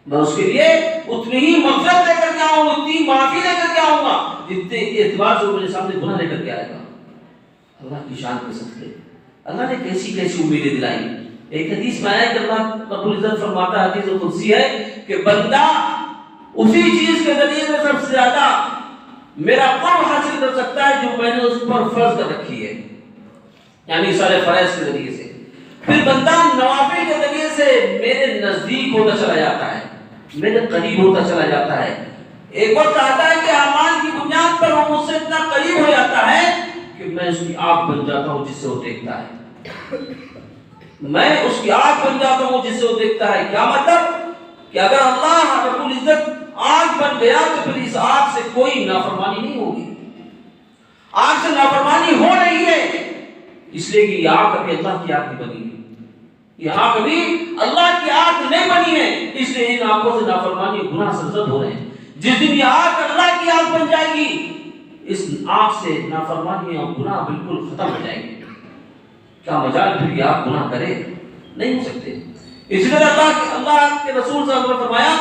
میں اس کے لیے اتنی ہی مغفرت لے کر کے آؤں گا، اتنی معافی لے کر کے آؤں گا جتنے اعتبار سے وہ میرے سامنے گناہ لے کر کے آئے گا۔ اللہ کی شان کے صدقے اللہ نے کیسی کیسی امیدیں دلائی۔ ایک حدیث میں آیا کہ اللہ رب العزت فرماتا ہے، حدیث قدسی ہے کہ بندہ اسی چیز کے ذریعے سے سب سے زیادہ میرا قرب حاصل کر سکتا ہے جو میں نے اس پر فرض کر رکھی ہے، یعنی سارے فرائض کے ذریعے سے۔ پھر بندہ نوافل کے ذریعے سے میرے نزدیک ہوتا چلا جاتا ہے، میرے قریب ہوتا چلا جاتا ہے۔ ایک وقت آتا ہے کہ اعمال کی بنیاد پر وہ مجھ سے اتنا قریب ہو جاتا ہے کہ میں اس کی آنکھ بن جاتا ہوں جس سے وہ دیکھتا ہے، میں اس کی آنکھ بن جاتا ہوں جس سے وہ دیکھتا ہے۔ کیا مطلب کہ اگر اللہ رب العزت آنکھ بن گیا تو پھر اس آنکھ سے کوئی نافرمانی نہیں ہوگی۔ آنکھ سے نافرمانی ہو رہی ہے اس لیے کہ یہ آنکھ ابھی اللہ کی آنکھ نہیں بنی ہے، یہ آنکھ ابھی اللہ کی آنکھ نہیں بنی ہے، اس لیے ان آنکھوں سے نافرمانی اور گناہ سرزد ہو رہے ہیں۔ جس دن یہ آنکھ اللہ کی آنکھ بن جائے گی، اس آنکھ سے نافرمانی اور گناہ بالکل ختم ہو جائے گی۔ کیا مجال پھر یہ آنکھ گناہ کرے؟ نہیں ہو سکتے۔ اس لیے اللہ کے رسول صلی اللہ علیہ وسلم نے فرمایا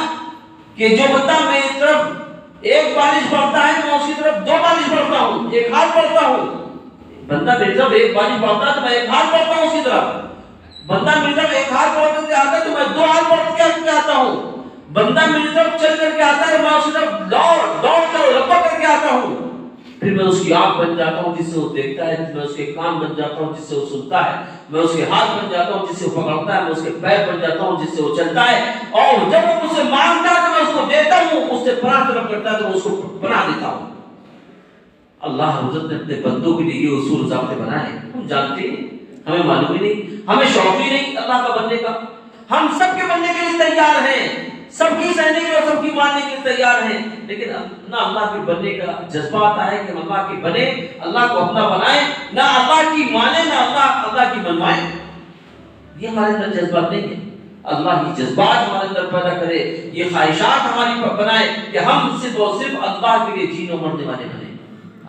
کہ جو بندہ میری طرف ایک بالش پڑھتا ہے میں اس کی طرف 2 بالش پڑھتا ہوں، ایک ہاتھ پڑھتا ہوں۔ بندہ میری طرف ایک بالش پڑھتا ہے تو میں ایک ہاتھ پڑھتا ہوں اس کی طرف، بندہ میری طرف ایک ہاتھ پڑھ کے آتا ہے تو میں 2 ہاتھ پڑھ کے آتا ہوں، بندہ میری طرف چل کر کے آتا ہے تو میں اس کی طرف دوڑ کر لپک کر کے آتا ہوں۔ پھر میں اس کی آنکھ بن جاتا ہوں جس سے وہ دیکھتا ہے، میں اس کے کان بن جاتا ہوں جس سے وہ سنتا ہے، میں اس کے ہاتھ بن جاتا ہوں جس سے وہ پکڑتا ہے، میں اس کے پیر بن جاتا ہوں جس سے وہ چلتا ہے، اور جب وہ مجھ سے مانگتا ہے تو میں اس کو دیتا ہوں، اس سے پناہ طلب کرتا ہے تو میں اس کو پناہ دیتا ہوں۔ اللہ حضرت نے اپنے بندوں کے لیے یہ اصول ضابطے بنائے، ہم جانتے ہیں، ہمیں معلوم ہی نہیں، ہمیں شوق ہی نہیں اللہ کا بننے کا۔ ہم سب کے بننے کے لیے تیار ہیں، سب کی سہنے کے اور سب کی ماننے کے لیے تیار ہیں، لیکن نہ اللہ کے بننے کا جذبہ آتا ہے کہ ہم اللہ کے بنے، اللہ کو اپنا بنائیں، نہ اللہ کی مانے، نہ اللہ کی منوائیں۔ یہ ہمارے اندر جذبات نہیں ہے۔ اللہ یہ جذبات ہمارے اندر پیدا کرے، یہ خواہشات ہماری بنائے کہ ہم صرف اور صرف اللہ کے لیے جینے مرنے والے بنے۔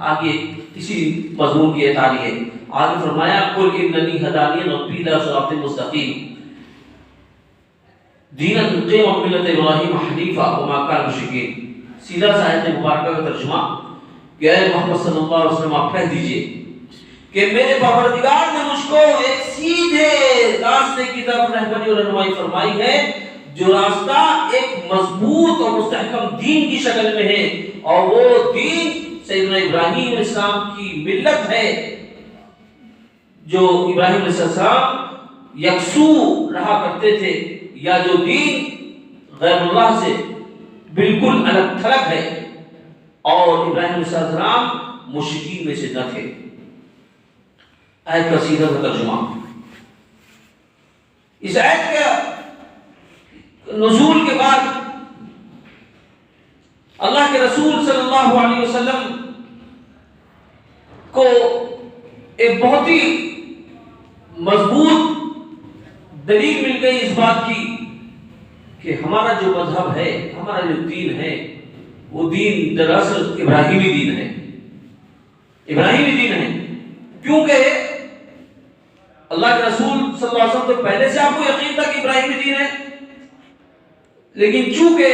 آگے اسی مضمون کی تعلیم ہے، آگے فرمایا قل اننی ہدانی ربی الی صراط مستقیم دینا قیما ملت ابراہیم حنیفا وما کان مشرکین۔ سیدھا سا آیت مبارکہ کا ترجمہ کہ اے محمد صلی اللہ علیہ وسلم آپ کہہ دیجئے کہ میرے پروردگار نے مجھ کو ایک سیدھے راستے کی طرف رہبری اور رہنمائی فرمائی ہے، جو راستہ ایک مضبوط اور مستحکم دین کی شکل میں ہے، اور وہ دین سیدنا ابراہیم علیہ السلام کی ملت ہے، جو ابراہیم علیہ السلام یکسو رہا کرتے تھے، یا جو دین غیر اللہ سے بالکل الگ تھلگ ہے، اور ابراہیم علیہ السلام مشرکین میں سے نہ تھے۔ آیت کا سیدھا سا ترجمہ، اس آیت کے نزول کے بعد اللہ کے رسول صلی اللہ علیہ وسلم کو ایک بہت ہی مضبوط دلیل مل گئی اس بات کی کہ ہمارا جو مذہب ہے، ہمارا جو دین ہے، وہ دین دراصل ابراہیمی دین ہے، ابراہیمی دین ہے۔ کیونکہ اللہ کے رسول صلی اللہ علیہ وسلم تو پہلے سے آپ کو یقین تھا کہ ابراہیمی دین ہے، لیکن چونکہ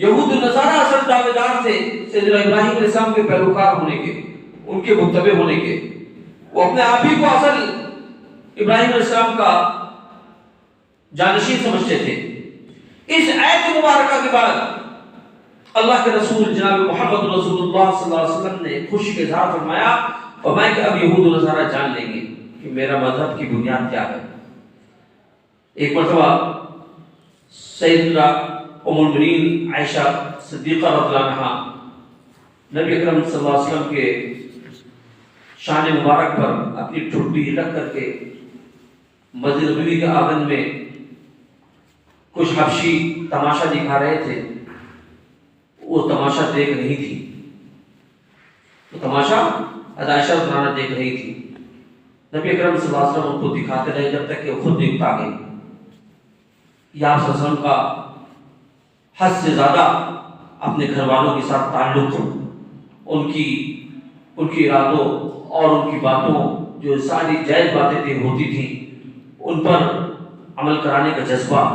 یہود النصارہ اصل دعوے دار تھے سیدنا ابراہیم علیہ السلام کے پیروکار ہونے کے، ان کے متبع ہونے کے، وہ اپنے آپ ہی کو اصل ابراہیم علیہ السلام کا جانشین سمجھتے تھے۔ اس آیت مبارکہ کے بعد اللہ کے رسول جناب محمد رسول اللہ صلی اللہ علیہ وسلم نے خوشی کا اظہار فرمایا، فرمایا کہ اب یہود و نصارہ جان لیں گے کہ میرا مذہب کی بنیاد کیا ہے۔ ایک مرتبہ سیدنا ام المؤمنین عائشہ صدیقہ رضی اللہ عنہا نبی اکرم صلی اللہ علیہ وسلم کے شان مبارک پر اپنی ٹھڈی رکھ کر کے مسجد نبوی کے آنگن میں کچھ حبشی تماشا دکھا رہے تھے، وہ تماشا دیکھ رہی تھی، وہ تماشا عائشہ رضی اللہ عنہا دیکھ رہی تھی۔ نبی اکرم صلی اللہ علیہ وسلم ان کو دکھاتے رہے جب تک کہ وہ خود نہیں اکتا گئی۔ یا آپ صلی اللہ علیہ وسلم کا حد سے زیادہ اپنے گھر والوں کے ساتھ تعلق، ان کی ارادوں اور ان کی باتوں، جو ساری جائز باتیں تھی ہوتی تھیں، ان پر عمل کرانے کا جذبہ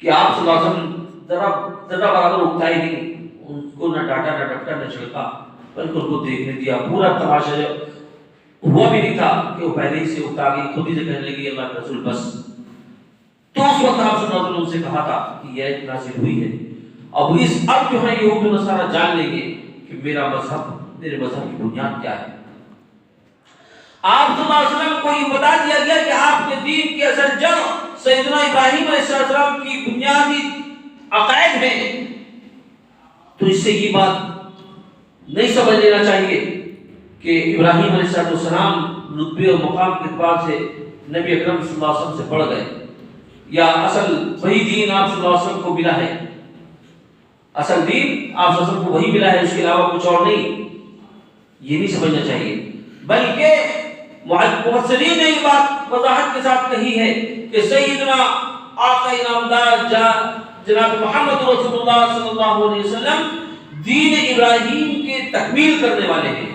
کہ آپ صلی اللہ علیہ وسلم ذرا برابر اکتا ہی نہیں، ان کو نہ ڈانٹا نہ ڈپٹا نہ چھڑکا، بلکہ ان کو دیکھنے دیا۔ پورا تماشا ہوا بھی نہیں تھا کہ وہ پہلے ہی سے اکتا گئی، خود ہی سے کہنے لگی اللہ کے رسول بس۔ تو اس وقت آپ صلی اللہ علیہ وسلم نے ان سے کہا تھا کہ یہ آیت نازل ہوئی ہے، اب جو ہے یہود و نصارہ جان لیں گے کہ میرے مذہب کی بنیاد کیا ہے۔ آپ صلی اللہ علیہ وسلم کو یہ بتا دیا گیا کہ آپ کے دین کی اصل جڑ سیدنا ابراہیم علیہ السلام کی بنیادی عقائد ہیں۔ تو اس سے یہ بات نہیں سمجھ لینا چاہیے کہ ابراہیم علیہ السلام رتبے اور مقام کے اعتبار سے نبی اکرم صلی اللہ علیہ وسلم سے بڑھ گئے، یا اصل وہی دین آپ صلی اللہ علیہ وسلم کو ملا ہے، اصل دین آپ صلی اللہ علیہ وسلم کو وہی ملا ہے، اس کے علاوہ کچھ اور نہیں۔ یہ نہیں سمجھنا چاہیے، بلکہ مفسرین نے یہ بات وضاحت کے ساتھ کہی ہے کہ سیدنا آقا انعامدار جناب محمد رسول اللہ صلی اللہ علیہ وسلم دین ابراہیم کے تکمیل کرنے والے ہیں،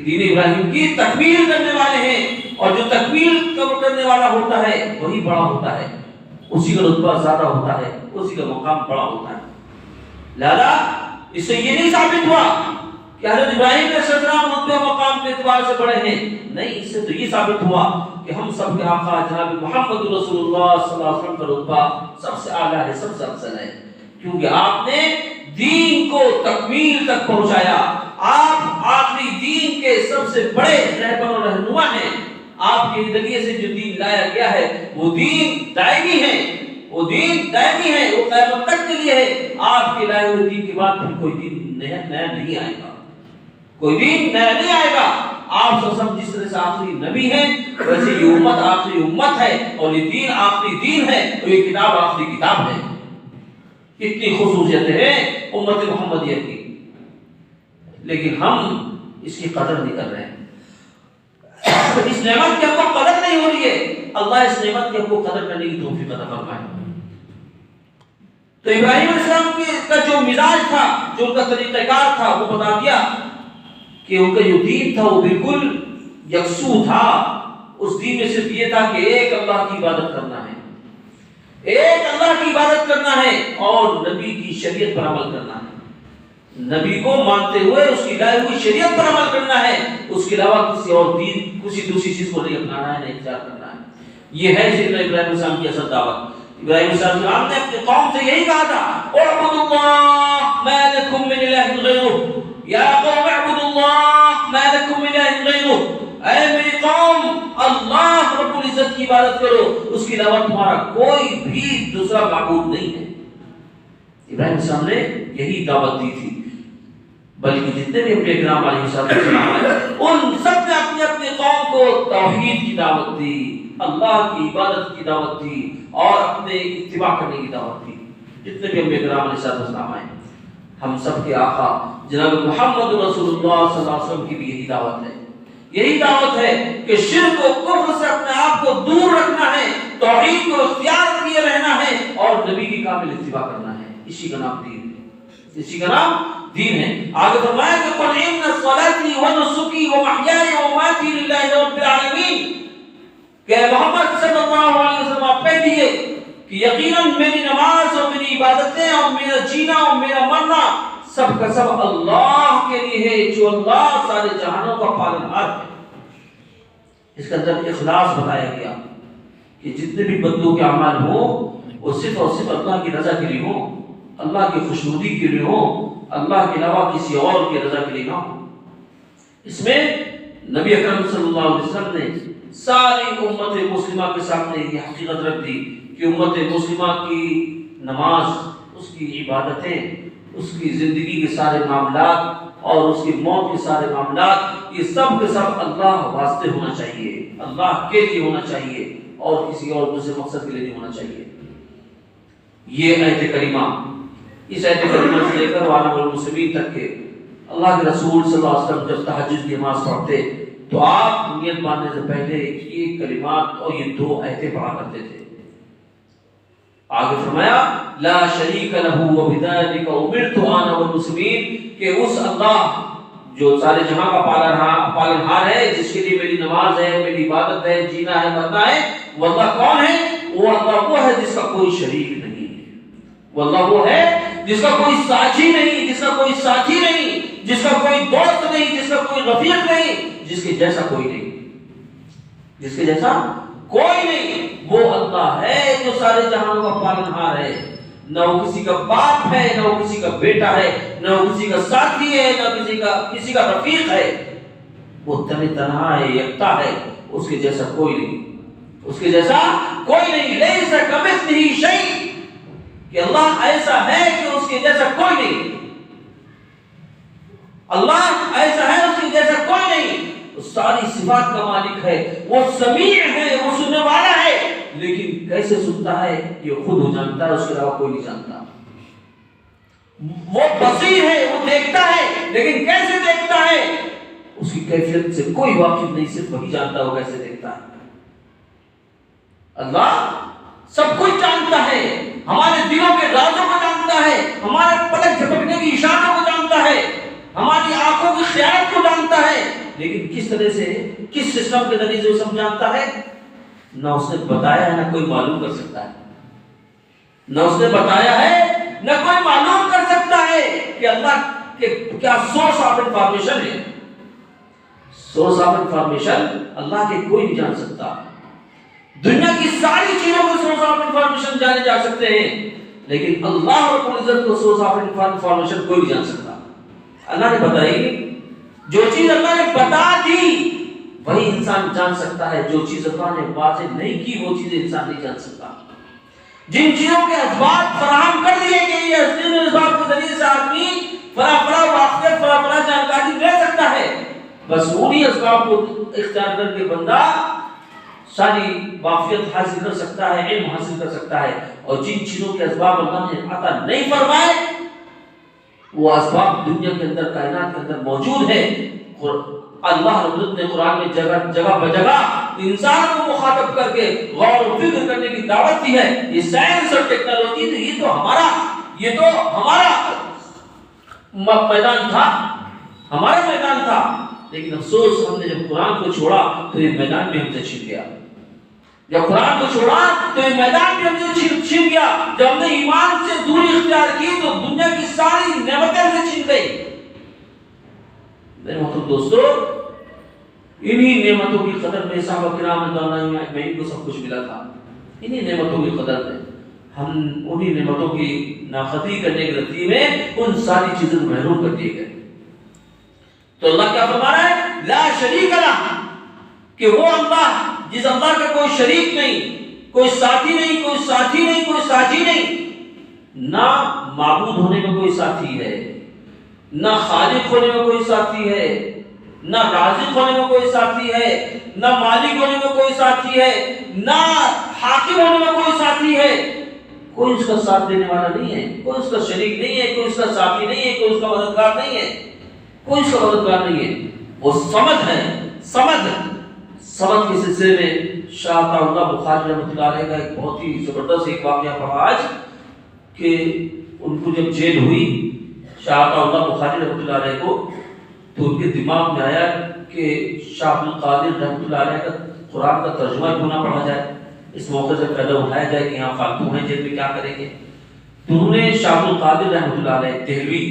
دین ابراہیم کی تکمیل کرنے والے ہیں، اور جو تکمیل کرنے والا ہوتا ہے وہی بڑا ہوتا ہے، اسی کا رتبہ زیادہ ہوتا ہے، اسی کا مقام بڑا ہوتا ہے۔ لہذا اس سے یہ نہیں ثابت ہوا کہ حضرت ابراہیم علیہ السلام رتبہ مقام کے اعتبار سے بڑے ہیں، نہیں، اس سے تو یہ ثابت ہوا کہ ہم سب کے آقا جناب محمد رسول اللہ صلی اللہ علیہ وسلم کا رتبہ سب سے اعلیٰ ہے، سب سے افضل ہے، کیونکہ آپ نے دین کو تکمیل تک پہنچایا۔ آپ آخری دین کے سب سے بڑے رہبر اور رہنما ہیں۔ آپ کے ذریعے سے جو دین لایا گیا ہے وہ دین دائمی ہے، وہ قیامت تک کے لیے ہے۔ آپ کے لائے ہوئے دین کے بعد پھر کوئی دین نیا نہیں آئے گا، کوئی دین نیا نہیں آئے گا۔ آپ سب جس طرح سے آخری نبی ہیں، ویسے یہ امت آخری امت ہے، اور یہ دین آخری دین ہے، اور یہ کتاب آخری کتاب ہے۔ اتنی خصوصیتیں ہیں امت محمدیہ کی، لیکن ہم اس کی قدر نہیں کر رہے ہیں، اس نعمت کی ہم کو قدر نہیں ہو رہی ہے۔ اللہ اس نعمت کی ہم کو قدر کرنے کی توفیق عطا فرمائے۔ تو ابراہیم علیہ السلام کا جو مزاج تھا، جو ان کا طریقہ کار تھا، وہ بتا دیا کہ ان کا جو دین تھا وہ بالکل یکسو تھا۔ اس دین میں صرف یہ تھا کہ ایک اللہ کی عبادت کرنا ہے، ایک اللہ کی عبادت کرنا ہے اور نبی کی شریعت پر عمل کرنا ہے، نبی کو مانتے ہوئے اس کی لائی ہوئی شریعت پر عمل کرنا ہے، اس کے علاوہ کسی اور دین، کسی دوسری چیز کو نہیں اپنانا ہے، نہیں اختیار کرنا ہے۔ یہ ہے سیدنا ابراہیم علیہ السلام کی اصل دعوت۔ ابراہیم علیہ السلام نے اپنی قوم سے یہی کہا تھا، اعبدوا اللہ ما لکم من الہ غیرہ، یا قوم اعبدوا اللہ ما لکم من الہ غیرہ، اے میری قوم اللہ رب العزت کی عبادت کرو، اس کے علاوہ تمہارا کوئی بھی دوسرا معبود نہیں ہے۔ ابراہیم علیہ السلام نے یہی دعوت دی تھی، بلکہ جتنے بھی انبیاء کرام علیہ السلام ہیں ان سب نے اپنی اپنی قوم کو توحید کی دعوت دی، اللہ کی عبادت کی دعوت دی اور اپنے اتباع کرنے کی دعوت دی۔ جتنے بھی انبیاء کرام علیہ السلام ہیں، ہم سب کے آقا جناب محمد رسول اللہ صلی اللہ علیہ وسلم کی بھی یہی دعوت ہے، یہی دعوت ہے کہ شرک و کفر سے اپنے آپ کو دور رکھنا ہے، توحید کو اختیار کیے رہنا ہے اور نبی کی کامل اتباع کرنا ہے۔ اسی کا نام دین ہے، اسی کا نام دین ہے۔ آگے فرمایا کہ قل ان صلاتی و نسکی و محیای و مماتی للہ رب العالمین، کہ محمد صلی اللہ علیہ وسلم آپ کہہ دیے کہ یقیناً میری نماز اور میری عبادتیں اور میرا جینا اور میرا مرنا سب کا سب اللہ کے لیے ہے، جو اللہ سارے جہانوں کا پالنہار ہے۔ اس کے اندر اخلاص بتایا گیا کہ جتنے بھی بندوں کے اعمال ہوں وہ صرف اور صرف اللہ کی رضا کے لیے ہوں، اللہ کی خوشنودی کے لیے ہوں، اللہ کے علاوہ کسی اور کی رضا کے لیے نہ ہوں۔ اس میں نبی اکرم صلی اللہ علیہ وسلم نے ساری امت مسلمہ کے سامنے یہ حقیقت رکھ دی کہ امت مسلمہ کی نماز، اس کی عبادتیں، اس کی زندگی کے سارے معاملات اور اس کی موت کے سارے معاملات، یہ سب کے سب اللہ واسطے ہونا چاہیے، اللہ کے لیے ہونا چاہیے اور کسی اور دوسرے مقصد کے لیے نہیں ہونا چاہیے۔ یہ آیت کریمہ، اس آیت کریمہ سے لے کر وعلم المسلمین تک کے اللہ کے رسول صلی اللہ علیہ وسلم جب تہجد کی نماز پڑھتے تو آپ نیت باندھنے سے پہلے یہ کلمات اور یہ دو آیتیں پڑھا کرتے تھے۔ آگے فرمایا لا شریک لہ وبذلک امرت انا والمسلمین، کہ اس اللہ جو سارے جہاں کا پالنہار ہے، جس کے لیے میری نماز ہے، میری عبادت ہے، جینا ہے، مرنا ہے، وہ اللہ کون ہے؟ وہ اللہ وہ ہے جس کا کوئی شریک نہیں ہے، وہ اللہ وہ ہے جس کا کوئی ساجی نہیں، جس کا کوئی ساتھی نہیں، جس کا کوئی دوست نہیں، جس کا کوئی رفیق نہیں، جس کے جیسا کوئی نہیں، جس کے جیسا کوئی نہیں۔ وہ اللہ ہے جو سارے جہانوں کا پالنہار ہے، نہ وہ کسی کا باپ ہے، نہ وہ کسی کا بیٹا ہے، نہ وہ کسی کا ساتھی ہے، نہ کسی کا رفیق ہے، وہ تنہا ہے، یکتا ہے، اس کے جیسا کوئی نہیں، اس کے جیسا کوئی نہیں۔ لیس کمثلہ شیء، کہ اللہ ایسا ہے کہ اس کے جیسا کوئی نہیں، اللہ ایسا ہے اس کے جیسا کوئی نہیں، وہ ساری صفات کا مالک ہے، وہ سمیع ہے، وہ سننے والا ہے، لیکن کیسے سنتا ہے یہ خود وہ جانتا ہے، اس کے علاوہ کوئی نہیں جانتا۔ وہ بصیر ہے، وہ دیکھتا ہے، لیکن کیسے دیکھتا ہے اس کی کیفیت سے کوئی واقف نہیں، صرف وہی جانتا ہے وہ کیسے دیکھتا ہے۔ اللہ سب کچھ جانتا ہے، ہمارے دلوں کے رازوں کو جانتا ہے، ہمارے پلک جھپکنے کی اشاروں کو جانتا ہے، ہماری آنکھوں کی خیالات کو جانتا ہے، لیکن کس طرح سے، کس سسٹم کے ذریعے سے وہ سب جانتا ہے، نہ اس نے بتایا ہے، نہ کوئی معلوم کر سکتا ہے، نہ اس نے بتایا ہے، نہ کوئی معلوم کر سکتا ہے کہ اللہ کے کیا سورس آف انفارمیشن ہے۔ سورس آف انفارمیشن اللہ کے کوئی نہیں جان سکتا۔ دنیا کی ساری چیزوں کے سورس آف انفارمیشن جانے جا سکتے ہیں، لیکن اللہ رب العزت کو سورس آف انفارمیشن کوئی نہیں جان سکتا۔ اللہ نے بتائی، جو چیز اللہ نے بتا دی وہی انسان جان سکتا ہے، جو چیز اللہ نے واضح نہیں کی وہ چیز انسان نہیں جان سکتا۔ جن چیزوں کے اسباب فراہم کر دیے گئے، یہ اسباب کے ذریعے سے آدمی فلاں واقعیت، فلاں جانکاری لے سکتا ہے، بس انہی اسباب کو اختیار کر کے بندہ ساری واقعیت حاصل کر سکتا ہے، علم حاصل کر سکتا ہے۔ اور جن چیزوں کے اسباب اللہ نے عطا نہیں فرمائے وہ اسباب دنیا کے اندر، کائنات کے اندر موجود ہے، اللہ رب العزت نے قرآن میں جگہ بجگہ انسان کو مخاطب کر کے غور و فکر کرنے کی دعوت دی ہے. یہ سائنس اور ٹیکنالوجی تو یہ تو ہمارا میدان تھا، ہمارا میدان تھا، لیکن افسوس ہم نے جب قرآن کو چھوڑا تو یہ میدان بھی ہم سے چھن گیا. جب قرآن کو چھوڑا تو یہ میدان بھی ہم سے چھن گیا. جب ہم نے ایمان سے دوری اختیار کی تو دنیا کی ساری نعمتیں ہم سے چھن گئی. میرے محترم دوستو، انہی نعمتوں کی قدر میں صحابہ کرام رضی اللہ عنہم اجمعین کو سب کچھ ملا تھا. انہی نعمتوں کی قدر میں ہم انہی نعمتوں کی ناقدری کرنے کے نتیجے میں ان ساری چیزوں کو محروم کر دیے گئے. تو اللہ کیا فرما رہا ہے؟ لا شریک لہ، کہ وہ اللہ جس اللہ کا کوئی شریک نہیں، کوئی ساتھی نہیں، کوئی ساتھی نہیں، کوئی ساتھی نہیں. نہ معبود ہونے میں کوئی ساتھی ہے، نہ خالق ہونے میں کوئی ساتھی ہے، نہ رازق ہونے میں کوئی ساتھی ہے، نہ مالک ہونے میں کوئی ساتھی ہے، نہ حاکم ہونے میں کوئی ساتھی ہے. کوئی اس کا ساتھ دینے والا نہیں ہے، کوئی اس کا شریک نہیں ہے، کوئی اس کا ساتھی نہیں ہے، کوئی اس کا مددگار نہیں ہے، کوئی اس کا مددگار نہیں ہے. وہ صمد ہے. صمد کے سلسلے میں شاہ عطا اللہ بخاری رحمۃ اللہ علیہ کا ایک بہت ہی زبردست ایک واقعہ پڑھا آج، کہ ان کو جب جیل ہوئی شاہ عطا اللہ بخاری رحمۃ اللہ علیہ کو، تو ان کے دماغ میں آیا کہ شاہ عبد القادر رحمۃ اللہ علیہ کا قرآن کا ترجمہ کیوں نہ پڑھا جائے، اس موقع سے فائدہ اٹھایا جائے کہ یہاں فالتو ہیں جیل میں کیا کریں گے. تو انہوں نے شاہ عبد القادر رحمۃ اللہ علیہ دہلوی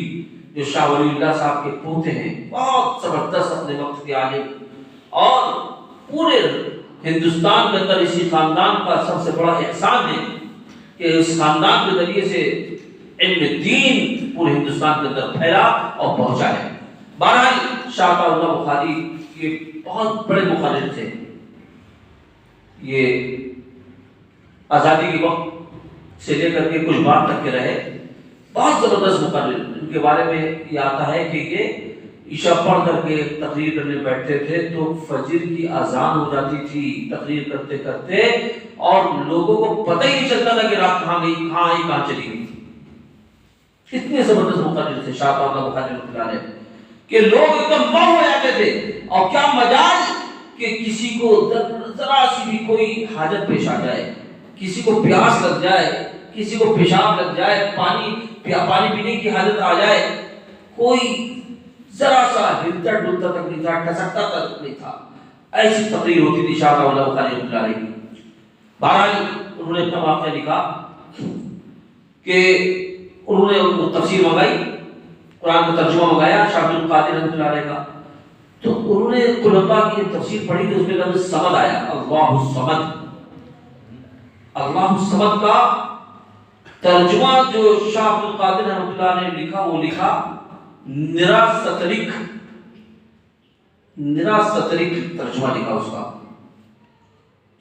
جو شاہ ولی اللہ صاحب کے پوتے ہیں، بہت زبردست اپنے وقت کے عالم، اور پورے ہندوستان کے اندر اسی خاندان کا سب سے بڑا احسان ہے کہ اس خاندان کے ذریعے سے علم دین پورے ہندوستان کے اندر پھیلا اور پہنچا ہے. بہرحال شاہ عطا اللہ بخاری کے بہت بڑے مقرر تھے. یہ آزادی کے وقت سے لے کر کے کچھ بار تک کے رہے، بہت زبردست مقرر. ان کے بارے میں یہ آتا ہے کہ یہ عشاء پڑھ کر کے تقریر کرنے بیٹھتے تھے تو فجر کی اذان ہو جاتی تھی تقریر کرتے کرتے، اور لوگوں کو پتہ ہی نہیں چلتا تھا کہ رات کہاں گئی، کہاں آئی، کہاں چلی گئی. اتنے زبردست مقرر تھے شاہ عطا اللہ بخاری رحمۃ اللہ علیہ کہ لوگ ایک دم ماہ ہو جاتے تھے. اور کیا مجال کہ کسی کو ذرا سی بھی کوئی حاجت پیش آ جائے، کسی کو پیاس لگ جائے، کسی کو پیشاب لگ جائے، پانی پینے کی حاجت آ جائے، کوئی ذرا سا ہلتا ڈلتا تک نہیں تھا، ٹھسکتا تک نہیں تھا. ایسی تقریر ہوتی تھی شاہ عطا اللہ بخاری رحمۃ اللہ علیہ کی. بہرحال انہوں نے اپنا واقعہ لکھا کہ انہوں نے تفسیر منگائی، قرآن کا ترجمہ منگایا شاہ عبد القادر رحمۃ اللہ علیہ کا. تو انہوں نے قل اللہ کی تفسیر پڑھی تو اس میں لفظ صمد آیا، اللہ الصمد. اللہ الصمد کا ترجمہ جو شاہ عبد القادر رحمۃ اللہ نے لکھا، وہ لکھا نرا سترک ترجمہ لکھا اس کا.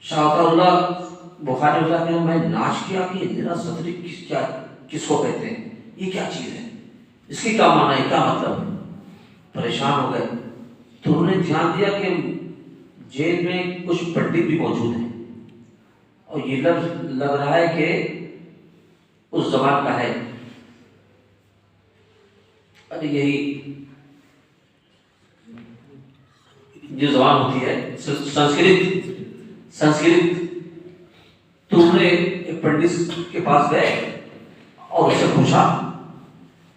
شاہ عطا اللہ بخاری اللہ نے میں ناچ کیا کہ نرا سترک کس کو کہتے ہیں، یہ کیا چیز ہے، اس کی کیا معنی ہے، کیا مطلب ہے. پریشان ہو گئے. تو انہوں نے دھیان دیا کہ جیل میں کچھ پنڈت بھی موجود ہیں اور یہ لفظ لگ رہا ہے کہ اس زبان کا ہے. ارے یہی جو زبان ہوتی ہے سنسکرت. تو انہوں نے ایک پنڈت کے پاس گئے اور اسے پوچھا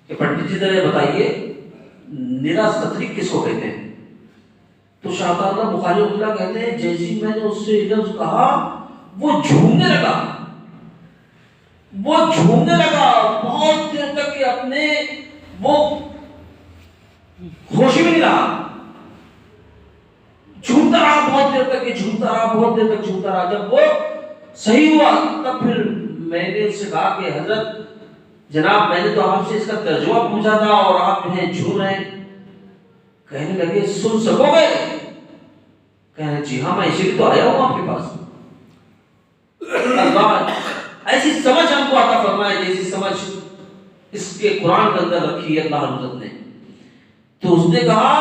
کہ پنڈت جی ذرا بتائیے نرا سترک کس کو کہتے ہیں. تو شاہ عطا اللہ بخاری رحمۃ اللہ کہتے ہیں جیسے میں نے اس سے لفظ کہا وہ جھومنے لگا بہت دیر تک کہ اپنے وہ ہوش میں نہیں رہا، جھومتا رہا بہت دیر تک. جب وہ صحیح ہوا تب پھر میں نے اس سے کہا کہ حضرت جناب میں نے تو آپ سے اس کا ترجمہ پوچھا تھا اور آپ جو جھوم رہے ہیں. کہنے لگے سن سکو گے؟ کہنے جی ہاں میں اسی لیے تو آیا ہوں آپ کے پاس. اللہ ایسی سمجھ ہم کو عطا فرمائے جیسی سمجھ اس کے قرآن کے اندر رکھی ہے اللہ رب العزت نے. تو اس نے کہا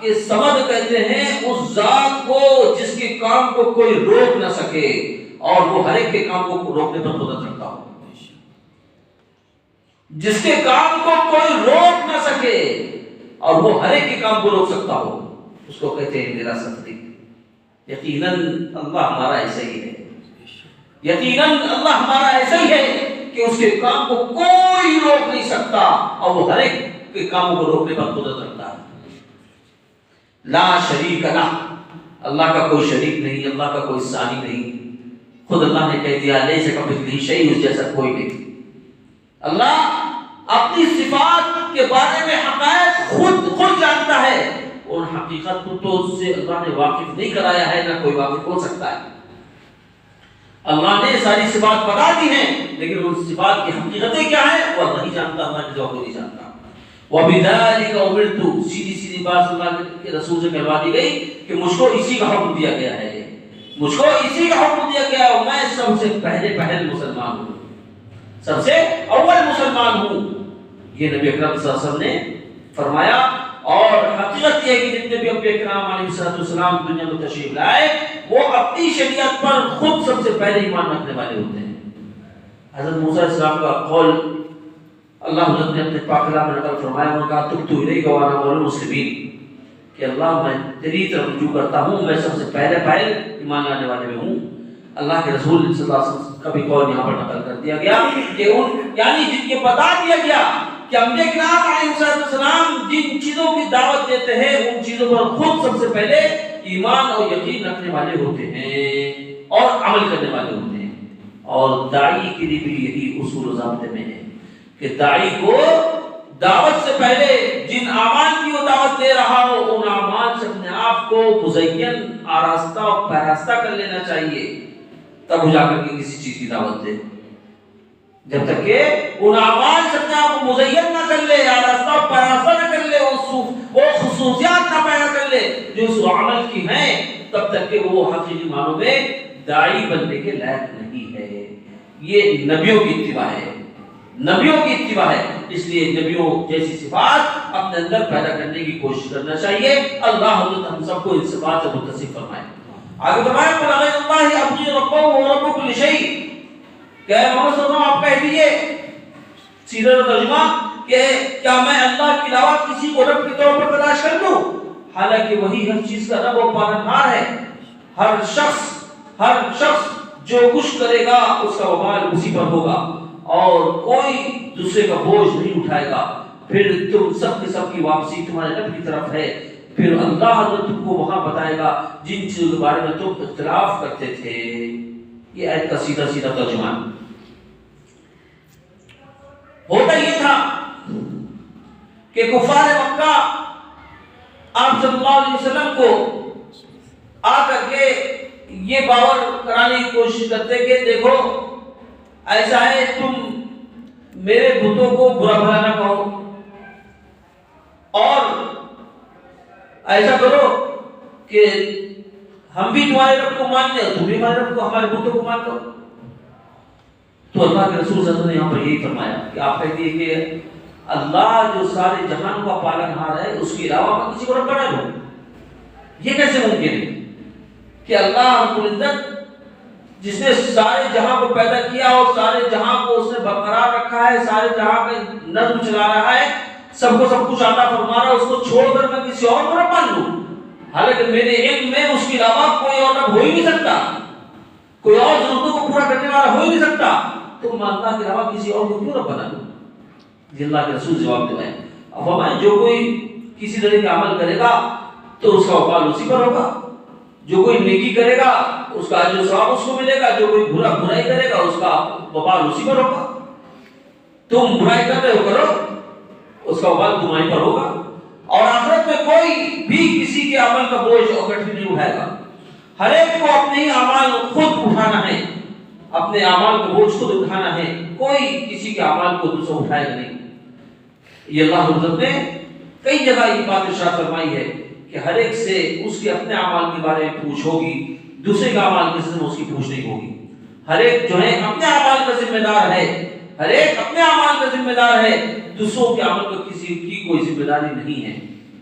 کہ سمد کہتے ہیں اس ذات کو جس کے کام کو کوئی روک نہ سکے اور وہ ہر ایک کے کام کو روکنے پر قدرت رکھتا ہو. جس کے کام کو کوئی روک نہ سکے اور وہ ہر ایک کے کام کو روک سکتا ہو. اس کو کہتے ہیں میرا صدیق۔ یقیناً اللہ ہمارا ایسا ہی ہے، یقیناً اللہ ہمارا ایسا ہی ہے کہ اس کے کام کو کوئی روک نہیں سکتا، اور وہ ہر ایک کے کاموں کو روکنے پر قدرت رکھتا ہے۔ لا شریک لہ، اللہ کا کوئی شریک نہیں، اللہ کا کوئی ثانی نہیں۔ خود اللہ نے کہہ دیا لیس کمثلہ شیء، اس جیسا کوئی نہیں۔ اللہ اپنی صفات کے بارے میں حقائق خود جانتا ہے، اور حقیقت کو تو اس سے اللہ نے واقف نہیں کرایا ہے، نہ کوئی واقف ہو سکتا ہے۔ اللہ نے ساری صفات بتا دی ہیں، لیکن ان صفات کی حقیقتیں کیا ہیں وہ اللہ ہی جانتا، اللہ کے نہیں جانتا۔ وَبِذَلِكَ أُمِرْتُ، سیدھی بات اللہ کے رسول سے کروا دی گئی کہ مجھ کو اسی کا حکم دیا گیا ہے، مجھ کو اسی کا حکم دیا گیا ہے، اور میں سب سے پہل مسلمان ہوں، سب سے اول مسلمان ہوں۔ یہ نبی اکرم صلی اللہ علیہ وسلم نے فرمایا، اور حقیقت یہ ہے کہ جتنے بھی انبیاء کرام علیہ السلام دنیا میں تشریف لائے وہ اپنی شریعت پر خود سب سے پہلے ایمان رکھنے والے ہوتے ہیں۔ حضرت موسیٰ علیہ السلام کا قول اللہ حضرت نے اپنے پاک کلام میں نقل فرمایا، انہوں نے کہا تبت الیک وانا اول المسلمین، کہ اللہ میں تیری طرف رجوع کرتا ہوں، میں سب سے پہلے ایمان لانے والے میں ہوں۔ اللہ کے رسول صلی اللہ علیہ وسلم کا بھی قول یہاں پر نقل کر دیا گیا کہ یعنی جن کے بتا دیا گیا کہ انبیاء کرام علیہ السلام جن چیزوں کی دعوت دیتے ہیں ان چیزوں پر خود سب سے پہلے ایمان اور یقین رکھنے والے ہوتے ہیں اور عمل کرنے والے ہوتے ہیں۔ اور داعی کے لیے بھی یہی اصول و ضابطے میں ہے کہ داعی کو دعوت سے پہلے جن اعمال کی وہ دعوت دے رہا ہو ان اعمال سے اپنے آپ کو مزین، آراستہ اور پیراستہ کر لینا چاہیے، تب وہ جا کر کے کسی چیز کی دعوت دے۔ جب تک کہ ان اعمال سے اپنے آپ کو مزین نہ کر لے، آراستہ اور پیراستہ نہ کر لے، وہ خصوصیات نہ پیدا کر لے جو اس عمل کی ہیں، تب تک کہ وہ حقیقی معنوں میں داعی بننے کے لائق نہیں ہے۔ یہ نبیوں کی اتباع ہے، نبیوں کی اتباع ہے، اس لیے نبیوں جیسی صفات اپنے اندر پیدا کرنے کی کوشش کرنا چاہیے۔ اللہ حضرت ہم سب کو ان صفات سے متصف فرمائے۔ آگے فرمایا قل غیر اللہ ابغی ربا ورب کل شیء، کہ محمد صلی اللہ علیہ وسلم آپ کہہ دیجئے سیدھا ترجمہ کہ کیا میں اللہ کے علاوہ کسی کو رب کے طور پر تلاش کر دوں، حالانکہ وہی ہر چیز کا رب و پالنہار ہے۔ ہر شخص جو کچھ کرے گا اس کا وبال اسی پر ہوگا، اور کوئی دوسرے کا بوجھ نہیں اٹھائے گا۔ پھر تم سب کے سب کی واپسی تمہارے رب کی طرف ہے، پھر اللہ حضرت تم کو وہاں بتائے گا جن چیزوں کے بارے میں تم اختلاف کرتے تھے۔ یہ آیت کا سیدھا ترجمہ ہوتا یہ تھا کہ کفار مکہ آپ صلی اللہ علیہ وسلم کو آ کر کے یہ باور کرانے کی کوشش کرتے کہ دیکھو ایسا ہے تم میرے بتوں کو برا بھلا نہ کہو، اور ایسا کرو کہ ہم بھی تمہارے رب کو مان لیں، تم بھی ہمارے رب کو، ہمارے بتوں کو مان لو۔ تو اللہ کے رسول صلی اللہ علیہ وسلم نے یہاں پر یہی فرمایا کہ آپ کہہ دیے کہ اللہ جو سارے جہان کا پالنہار ہے اس کے علاوہ میں کسی کو رب بنا لوں، یہ کیسے ممکن ہے کہ اللہ رب العزت جس نے سارے جہاں کو پیدا کیا اور سارے جہاں کو اس نے برقرار رکھا ہے، سارے جہاں کا نظم چلا رہا ہے، سب کو سب کچھ عطا فرما رہا ہے، اس کو چھوڑ کر میں کسی اور کو رب مان لوں، حالانکہ میرے علم میں اس کے علاوہ کوئی اور رب ہو ہی نہیں سکتا، کوئی اور ضرورتوں کو پورا کرنے والا ہو ہی نہیں سکتا، تو میں اللہ کے علاوہ کسی اور کو کیوں رب بنا لوں؟ یہ اللہ کے رسول جواب دلائیں۔ اب فرمائیں جو کوئی کسی طرح کا عمل کرے گا تو اس کا وبال اسی پر ہوگا، جو کوئی نیکی کرے گا اس کا اجر و ثواب اس کو ملے گا، جو کوئی برائی کرے گا اس کا وبال اسی پر ہوگا۔ تم برائی کر رہے ہو کرو، اس کا وبال تمہاری پر ہوگا، اور آخرت میں کوئی بھی کسی کے عمل کا بوجھ اور گٹھن نہیں اٹھائے گا۔ ہر ایک کو اپنے ہی اعمال خود اٹھانا ہے، اپنے اعمال کو بوجھ خود اٹھانا ہے، کوئی کسی کے اعمال کو دوسرا اٹھائے گا نہیں۔ یہ اللہ حضرت نے کئی جگہ یہ بات ارشاد فرمائی ہے کہ ہر ایک سے اس کے اپنے اعمال کے بارے میں پوچھ ہوگی، دوسرے کا اعمال کے سے اس کی پوچھ نہیں ہوگی۔ ہر ایک جو ہے اپنے اعمال کا ذمہ دار ہے، ہر ایک اپنے اعمال کا ذمہ دار ہے، دوسروں کے عمل کا کسی کی کوئی ذمہ داری نہیں ہے۔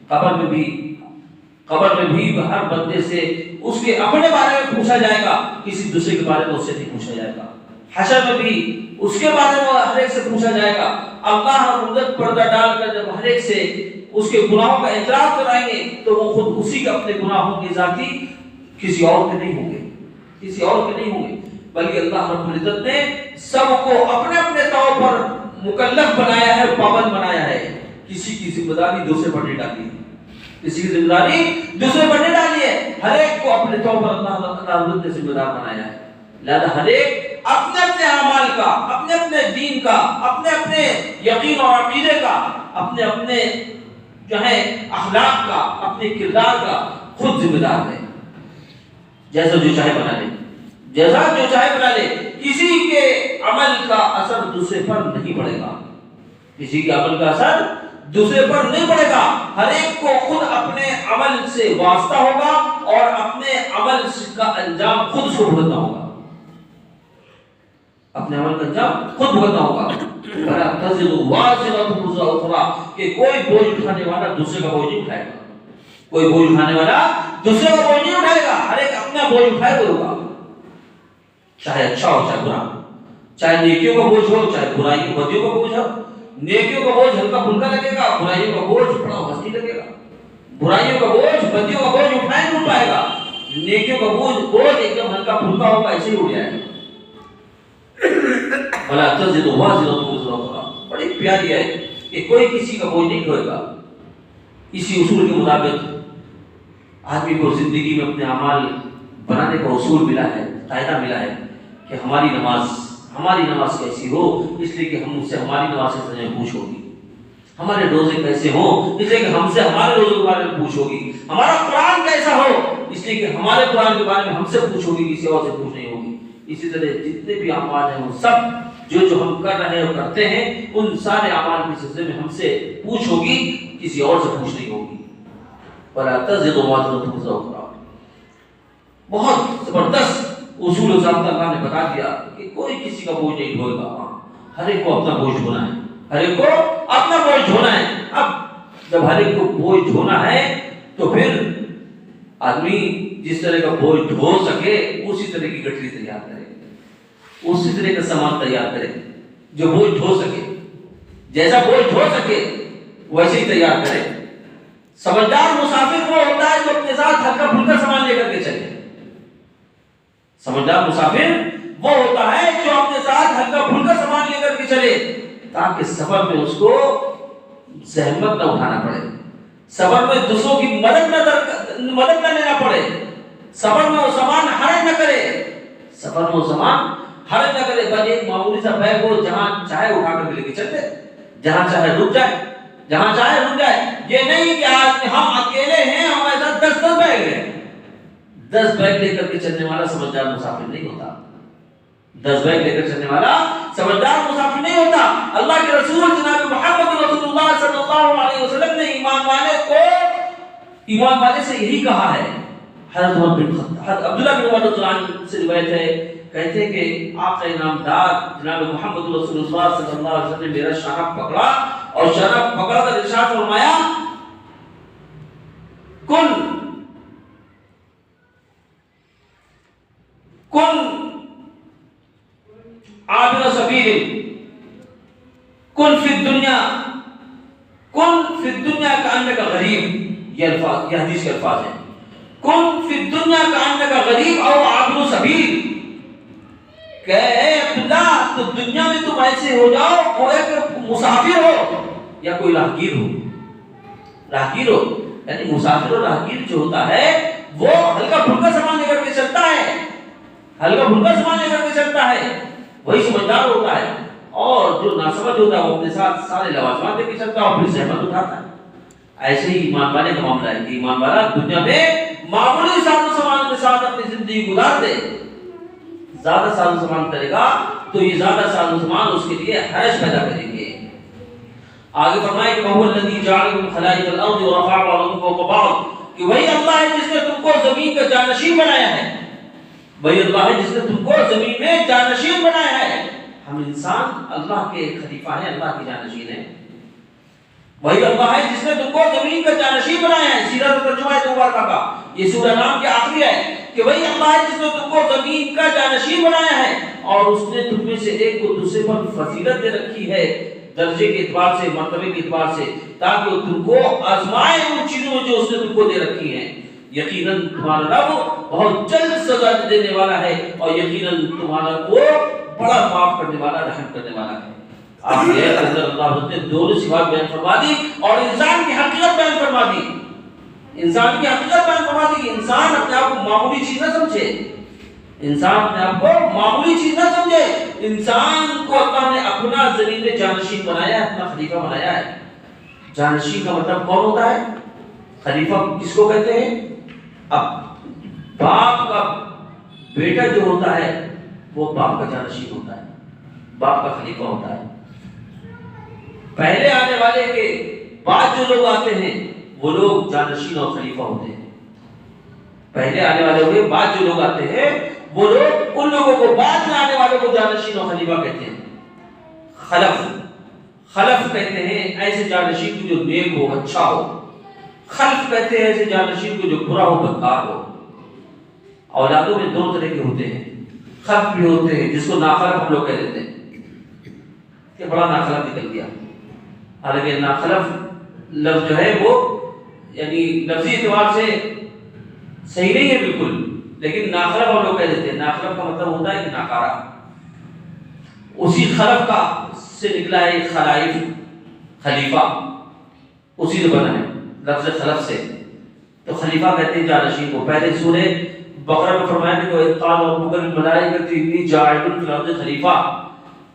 قبر میں بھی ہر بندے سے اس کے اپنے بارے میں پوچھا جائے گا، کسی دوسرے کے بارے میں اس سے نہیں پوچھا جائے گا۔ حشر میں بھی اس کے بارے میں ہر ایک سے پوچھا جائے گا۔ اللہ رب العزت پردہ ڈال کر جب ہر ایک سے اس کے گناہوں کا اعتراف کرائیں گے تو وہ خود اسی کے اپنے گناہوں کی ذاتی کسی اور کے نہیں ہوں گے، کسی اور کے نہیں ہوں گے، بلکہ اللہ رب العزت نے سب کو اپنے اپنے طور پر مکلف بنایا ہے، پابند بنایا ہے. کسی کی ذمہ داری دوسرے پر نہیں ڈالی، کسی کی ذمہ داری دوسرے پر نہیں ڈالی ہے. ہر ایک کو اپنے طور پر اللہ رب العزت نے ذمہ دار بنایا ہے. لہذا ہر ایک اپنے اپنے اعمال کا، اپنے اپنے دین کا، اپنے اپنے یقین اور عقیدے کا، اپنے اپنے جو ہے اخلاق کا، اپنے کردار کا خود ذمہ دار ہے. جیسا جو چاہے بنا لے، جیسا جو چاہے بنا لے. کسی کے عمل کا اثر دوسرے پر نہیں پڑے گا، کسی کے عمل کا اثر دوسرے پر نہیں پڑے گا. ہر ایک کو خود اپنے عمل سے واسطہ ہوگا اور اپنے عمل کا انجام خود اس کو بھگتنا ہوگا، اپنے عمل کا انجام خود بھگتنا ہوگا. وَلَا تَزِرُ وَازِرَةٌ وِزْرَ أُخْرَىٰ کہ کوئی بوجھ اٹھانے والا دوسرے کا بوجھ نہیں اٹھائے گا، کوئی بوجھ اٹھانے والا دوسرے کا بوجھ نہیں اٹھائے گا. ہر ایک اپنا بوجھ اٹھائے ہوگا، چاہے اچھا ہو چاہے برا، چاہے نیکیوں کا بوجھ ہو چاہے برائیوں بدیوں کا بوجھ ہو. نیکیوں کا بوجھ ہلکا پھلکا لگے گا، برائیوں کا بوجھ بڑا وسیع لگے گا. برائیوں کا بوجھ بدیوں کا بوجھ اٹھائے نہیں اٹھائے گا، نیکیوں کا بوجھ ایک دم ہلکا پھلکا ہوگا، ایسے ہی اٹھ جائے گا. وَلَا تَزِرُ وَازِرَةٌ وِزْرَ أُخْرَىٰ بڑی پیاری ہے کہ کوئی کسی کا بوجھ نہیں ڈھوئے گا. اسی اصول کے مطابق آدمی کو زندگی میں اپنے اعمال بنانے کا اصول ملا ہے، قاعدہ ملا ہے کہ ہماری نماز کیسی ہو، اس لیے کہ ہم سے ہماری نماز سے ہمیں پوچھ ہوگی. ہمارے روزے کیسے ہوں، اس لیے کہ ہم سے ہمارے روزے کے بارے میں پوچھ ہوگی. ہمارا قرآن کیسا ہو، اس لیے کہ ہمارے قرآن کے بارے میں ہم سے پوچھ ہوگی، کسی اور سے پوچھ نہیں ہوگی. اسی طرح جتنے بھی اعمال ہیں وہ سب جو ہم کر رہے ہیں اور کرتے ہیں، ان سارے اعمال کے سلسلے میں ہم سے پوچھ ہوگی، کسی اور سے پوچھ نہیں ہوگی. وَلَا تَزِرُ وَازِرَةٌ وِزْرَ أُخْرَىٰ بہت زبردست اصول و ضابطہ اللہ نے بتا دیا کہ کوئی کسی کا بوجھ نہیں ڈھوئے گا. ہر ایک کو اپنا بوجھ ڈھونا ہے، ہر ایک کو اپنا بوجھ ڈھونا ہے. اب جب ہر ایک کو بوجھ ڈھونا ہے تو پھر آدمی جس طرح کا بوجھ ڈھو سکے اسی طرح کی گٹھری تیار کرے، اسی طرح کا سامان تیار کرے جو بوجھ ڈھو سکے. جیسا بوجھ ڈھو سکے ویسے ہی تیار کرے. سمجھدار مسافر وہ ہوتا ہے جو اپنے ساتھ ہلکا پھلکا سامان لے کر کے چلے. سمجھدار مسافر وہ ہوتا ہے جو اپنے ساتھ ہلکا پھلکا سامان لے کر کے چلے تاکہ سفر میں اس کو زحمت نہ اٹھانا پڑے، سفر میں دوسروں کی مدد نہ لینا پڑے، سفر میں وہ سامان حرج نہ کرے، بلکہ ایک معمولی سا بیگ ہو جہاں چاہے اٹھا کر لے کے چلتے، جہاں چاہے رک جائے. یہ نہیں کہ آج ہم اکیلے ہیں ہمارے ساتھ 10 بیگ ہیں. 10 بیگ لے کر کے چلنے والا سمجھدار مسافر نہیں ہوتا. 10 بیگ لے کر چلنے والا سمجھدار مسافر نہیں ہوتا. اللہ کے رسول جناب محمد رسول اللہ صلی اللہ علیہ وسلم نے ایمان والے سے یہی کہا ہے. حضرت عبداللہ بن عمر رضی اللہ عنہ سے روایت ہے، کہتے ہیں کہ آپ کا انعامدار جناب محمد رسول اللہ صلی اللہ علیہ وسلم نے میرا شانہ پکڑا اور شانہ پکڑ کر ارشاد فرمایا کن عابر سبیل کن فی الدنیا کأنک غریب. یہ حدیث کے الفاظ ہیں. کن فی الدنیا کأنک غریب او عابر سبیل. کہ اے عبداللہ تو دنیا میں تم ایسے ہو جاؤ گویا کہ مسافر ہو یا کوئی راہگیر ہو. یعنی مسافر اور راہگیر جو ہوتا ہے وہ ہلکا پھلکا سامان لے کر کے چلتا ہے، وہی سمجھدار ہوتا ہے. اور جو ناسمجھ ہوتا ہے وہ اپنے ساتھ سارے لوازمات لے کے چلتا ہے اور پھر زحمت اٹھاتا ہے. ایسے ہی ایمان والے کا معاملہ ہے کہ ایمان والا دنیا میں معمولی ساز و سامان کے ساتھ اپنی زندگی گزار دے. زیادہ ساز و سامان کرے گا تو یہ زیادہ ساز و سامان اس کے لیے حرج پیدا کریں گے. آگے فرمائے کہ وَهُوَ الَّذِي جَعَلَكُمْ خَلَائِفَ الْأَرْضِ وَرَفَعَ بَعْضَكُمْ فَوْقَ بَعْضٍ کہ وہی اللہ ہے جس نے تم کو زمین کا جانشین بنایا ہے. وہی اللہ ہے جس نے تم کو زمین میں جانشین بنایا ہے. ہم انسان اللہ کے خلیفہ ہیں، اللہ کے جانشین ہیں. وہی اللہ ہے جس نے تم کو زمین کا جانشین بنایا ہے. سیرہ ترجمہ ہے مبارکہ کا یہ سورہ نام کی آخری ہے کہ وہی اللہ ہے جس نے تم کو زمین کا جانشین بنایا ہے اور اس نے تم میں سے ایک کو دوسرے پر فضیلت دے رکھی ہے درجے کے اعتبار سے، مرتبے کے اعتبار سے، تاکہ وہ تم کو آزمائے ان چیزوں میں جو اس نے تم کو دے رکھی ہیں۔ یقیناً تمہارا رب بہت جلد سزا دینے والا ہے، اور یقیناً تمہارا وہ بڑا معاف کرنے والا، رحم کرنے والا ہے۔ آپ نے اللہ نے دونوں صفات بیان فرما دی اور انسان کی حقیقت بیان فرما دی۔ انسان کی حقیقت بیان فرما دی کہ انسان اپنے آپ کو معمولی چیز نہ سمجھے، انسان اپنے آپ کو معمولی چیز نہ سمجھے۔ انسان کو اللہ نے اپنا زمین میں جانشین بنایا ہے، اپنا خلیفہ بنایا ہے۔ جانشین کا مطلب کون ہوتا ہے؟ خلیفہ کس کو کہتے ہیں؟ اب باپ کا بیٹا جو ہوتا ہے وہ باپ کا جانشین ہوتا ہے، باپ کا خلیفہ ہوتا ہے۔ پہلے آنے والے کے بعد جو لوگ آتے ہیں وہ لوگ جانشین اور خلیفہ ہوتے ہیں۔ پہلے آنے والے کے بعد جو لوگ آتے ہیں وہ لوگ ان لوگوں کو بعد میں آنے والوں کو جانشین اور خلیفہ کہتے ہیں۔ خلف کہتے ہیں ایسے جانشین کو جو نیک ہو، اچھا ہو۔ خلف کہتے ہیں ایسے جانشین کو جو برا ہو، بدکار ہو۔ اولادوں میں دو طرح کے ہوتے ہیں، خلف بھی ہوتے ہیں جس کو ناخلف ہم لوگ کہہ دیتے ہیں کہ بڑا ناخلف نکل گیا۔ حالانکہ ناخلف لفظ جو ہے وہ یعنی لفظی اعتبار سے صحیح نہیں ہے بالکل، لیکن ناخلف ہم لوگ کہہ دیتے ہیں۔ ناخلف کا مطلب ہوتا ہے کہ ناکارہ۔ اسی خلف کا سے نکلا ہے خلائف، خلیفہ اسی سے بنا ہے لفظ خلف سے۔ تو خلیفہ کہتے ہیں جانشین کو۔ پہلے سورہ بقرہ میں فرمایا کہ وَإِذْ قَالَ رَبُّكَ لِلْمَلَائِكَةِ إِنِّي جَاعِلٌ فِي الْأَرْضِ خلیفہ،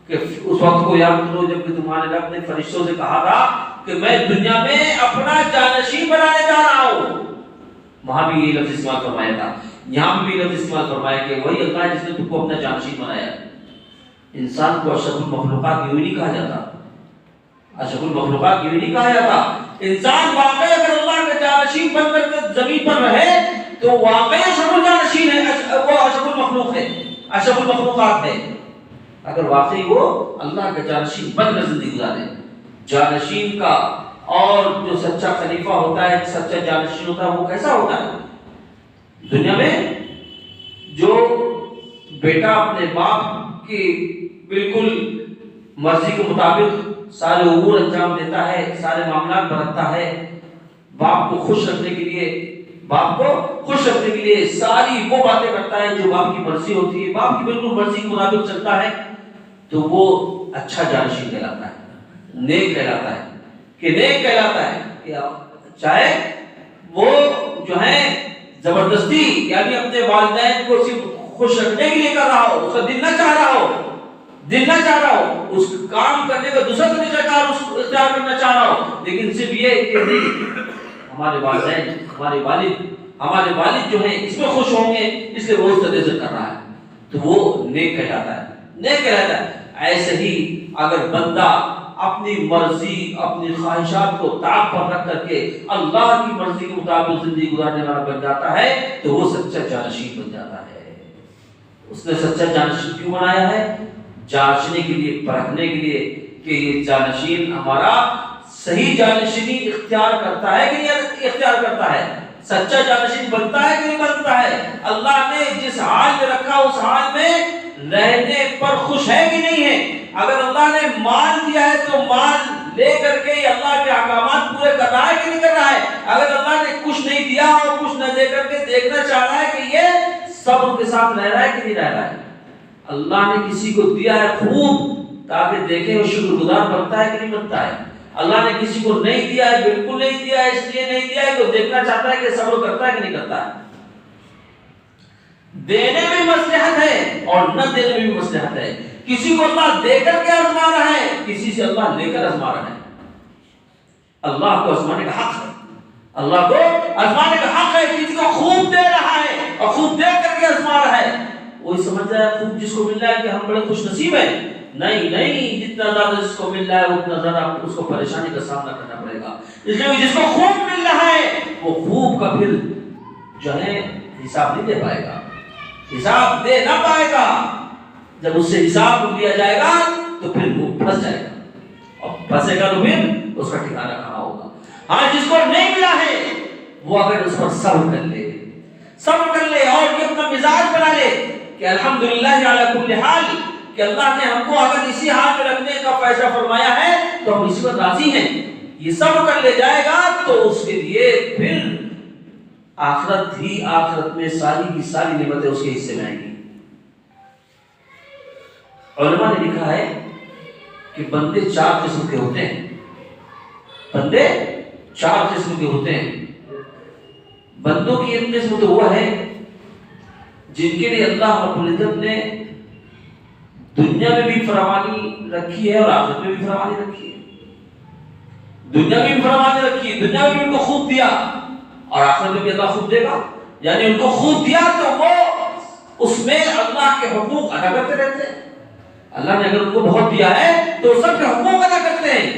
کہ اس وقت کو یاد کرو جب کہ تمہارے رب نے فرشتوں سے کہا تھا کہ میں دنیا میں اپنا جانشین بنانے جا رہا ہوں۔ وہاں بھی یہ لفظ استعمال فرمایا تھا، یہاں بھی لفظ استعمال فرمایا کہ وہی اللہ ہے جس نے تم کو اپنا جانشین بنایا۔ انسان کو اشرف المخلوقات یوں نہیں کہا جاتا، اشرف المخلوقات یوں نہیں کہا جاتا۔ انسان واقعی اگر اللہ کا جانشین بن کر کے زمین پر رہے تو واقعی اشرف الجانشین ہے، وہ اشرف المخلوق ہے، اشرف المخلوقات ہے۔ اگر واقعی وہ اللہ کا جانشین بن کر زندگی گزارے۔ جانشین کا اور جو سچا خلیفہ ہوتا ہے، سچا جانشین ہوتا ہے، وہ کیسا ہوتا ہے؟ دنیا میں جو بیٹا اپنے باپ کی بالکل مرضی کے مطابق سارے امور انجام دیتا ہے، سارے معاملات برتتا ہے، باپ کو خوش رکھنے کے لیے ساری وہ باتیں کرتا ہے جو باپ کی مرضی ہوتی ہے، باپ کی بالکل مرضی کے مطابق چلتا ہے، تو وہ اچھا جانشین کہلاتا ہے، نیک کہلاتا ہے۔ کہ نیک کہلاتا ہے کہ چاہے وہ جو ہے زبردستی یعنی اپنے والدین کو صرف خوش رکھنے کے لیے کر رہا ہو، اس کا دل نہ چاہ رہا ہو، اس کام کرنے کا دوسرا طریقہ کار اس کو اختیار کرنا چاہ رہا ہو، لیکن صرف یہ کہ نہیں ہمارے والدین، ہمارے والد جو ہیں اس میں خوش ہوں گے، اس لیے وہ اس طرح سے کر رہا ہے، تو وہ نیک کہلاتا ہے۔ ایسے ہی اگر بندہ اپنی مرضی، اپنی خواہشات کو طاق پر رکھ کر کے اللہ کی مرضی کے مطابق زندگی گزارنے والا بن جاتا ہے تو وہ سچا جانشین بن جاتا ہے۔ اس نے سچا جانشین کیوں بنایا ہے؟ جانچنے کے لیے، پرکھنے کے لیے کہ یہ جانشین ہمارا صحیح جانشینی اختیار کرتا ہے کہ نہیں اختیار کرتا ہے، سچا جانشین بنتا ہے کہ نہیں بنتا ہے، اللہ نے جس حال میں رکھا اس حال میں رہنے پر خوش ہے کہ نہیں ہے۔ اگر اللہ نے مال دیا ہے تو مال لے کر کے اللہ کے احکامات پورے کر رہا ہے کہ نہیں کر رہا ہے۔ اگر اللہ نے کچھ نہیں دیا اور کچھ نہ دے کر کے دیکھنا چاہ رہا ہے کہ یہ صبر کے ساتھ رہ رہا ہے کہ نہیں رہ رہا ہے۔ اللہ نے کسی کو دیا ہے خوب تاکہ دیکھیں وہ شکر گزار بنتا ہے کہ نہیں بنتا ہے۔ اللہ نے کسی کو نہیں دیا ہے، بالکل نہیں دیا ہے، اس لیے نہیں دیا ہے کہ دیکھنا چاہتا ہے کہ صبر کرتا ہے کہ نہیں کرتا ہے۔ دینے میں مصلحت ہے اور نہ دینے میں بھی مصلحت ہے۔ کسی کو اللہ دے کر کے آزما رہا ہے، کسی سے اللہ لے کر آزما رہا ہے۔ اللہ کو آزمانے کا حق ہے، اللہ کو آزمانے کا حق ہے۔ کسی کو خوب دے رہا ہے اور خوب دے کر کے آزما رہا ہے، وہی سمجھ رہا ہے خوب جس کو مل رہا ہے کہ ہم بڑے خوش نصیب ہیں۔ نہیں، جتنا زیادہ جس کو مل رہا ہے اتنا زیادہ اس کو پریشانی کا سامنا کرنا پڑے گا۔ اس لیے جس کو خوب مل رہا ہے وہ خوب کا پھر جو ہے حساب نہیں دے پائے گا، حساب دے نہ پائے گا۔ جب اس سے حساب لیا جائے گا تو پھر وہ پھنس جائے گا، اور پھنسے گا تو پھر اس کا ٹھکانہ کہاں ہوگا۔ ہاں، جس کو نہیں ملا ہے وہ اگر اس پر صبر کر لے اور یہ اپنا مزاج بنا لے کہ الحمدللہ علی کل حال، کہ اللہ نے ہم کو اگر اسی حال میں رکھنے کا فیصلہ فرمایا ہے تو ہم اسی پر راضی ہیں، یہ سب کر لے جائے گا تو اس کے لیے پھر آخرت ہی آخرت میں ساری کی ساری نعمتیں اس کے حصے میں آئیں گی۔ علماء نے لکھا ہے کہ بندے 4 قسم کے ہوتے ہیں، بندے 4 قسم کے ہوتے ہیں۔ بندوں کی ایک قسم تو وہ ہے جن کے لیے اللہ رب العزت نے دنیا میں بھی فراوانی رکھی ہے اور آخرت میں بھی فراوانی رکھی ہے۔ دنیا میں بھی فراوانی رکھی ہے، دنیا میں بھی ان کو خوب دیا اور آخرت میں بھی اللہ خوب دے گا، یعنی ان کو خوب دیا تو وہ اس میں اللہ کے حقوق ادا کرتے رہتے ہیں۔ اللہ نے اگر ان کو بہت دیا ہے تو سب کے حقوق ادا کرتے ہیں۔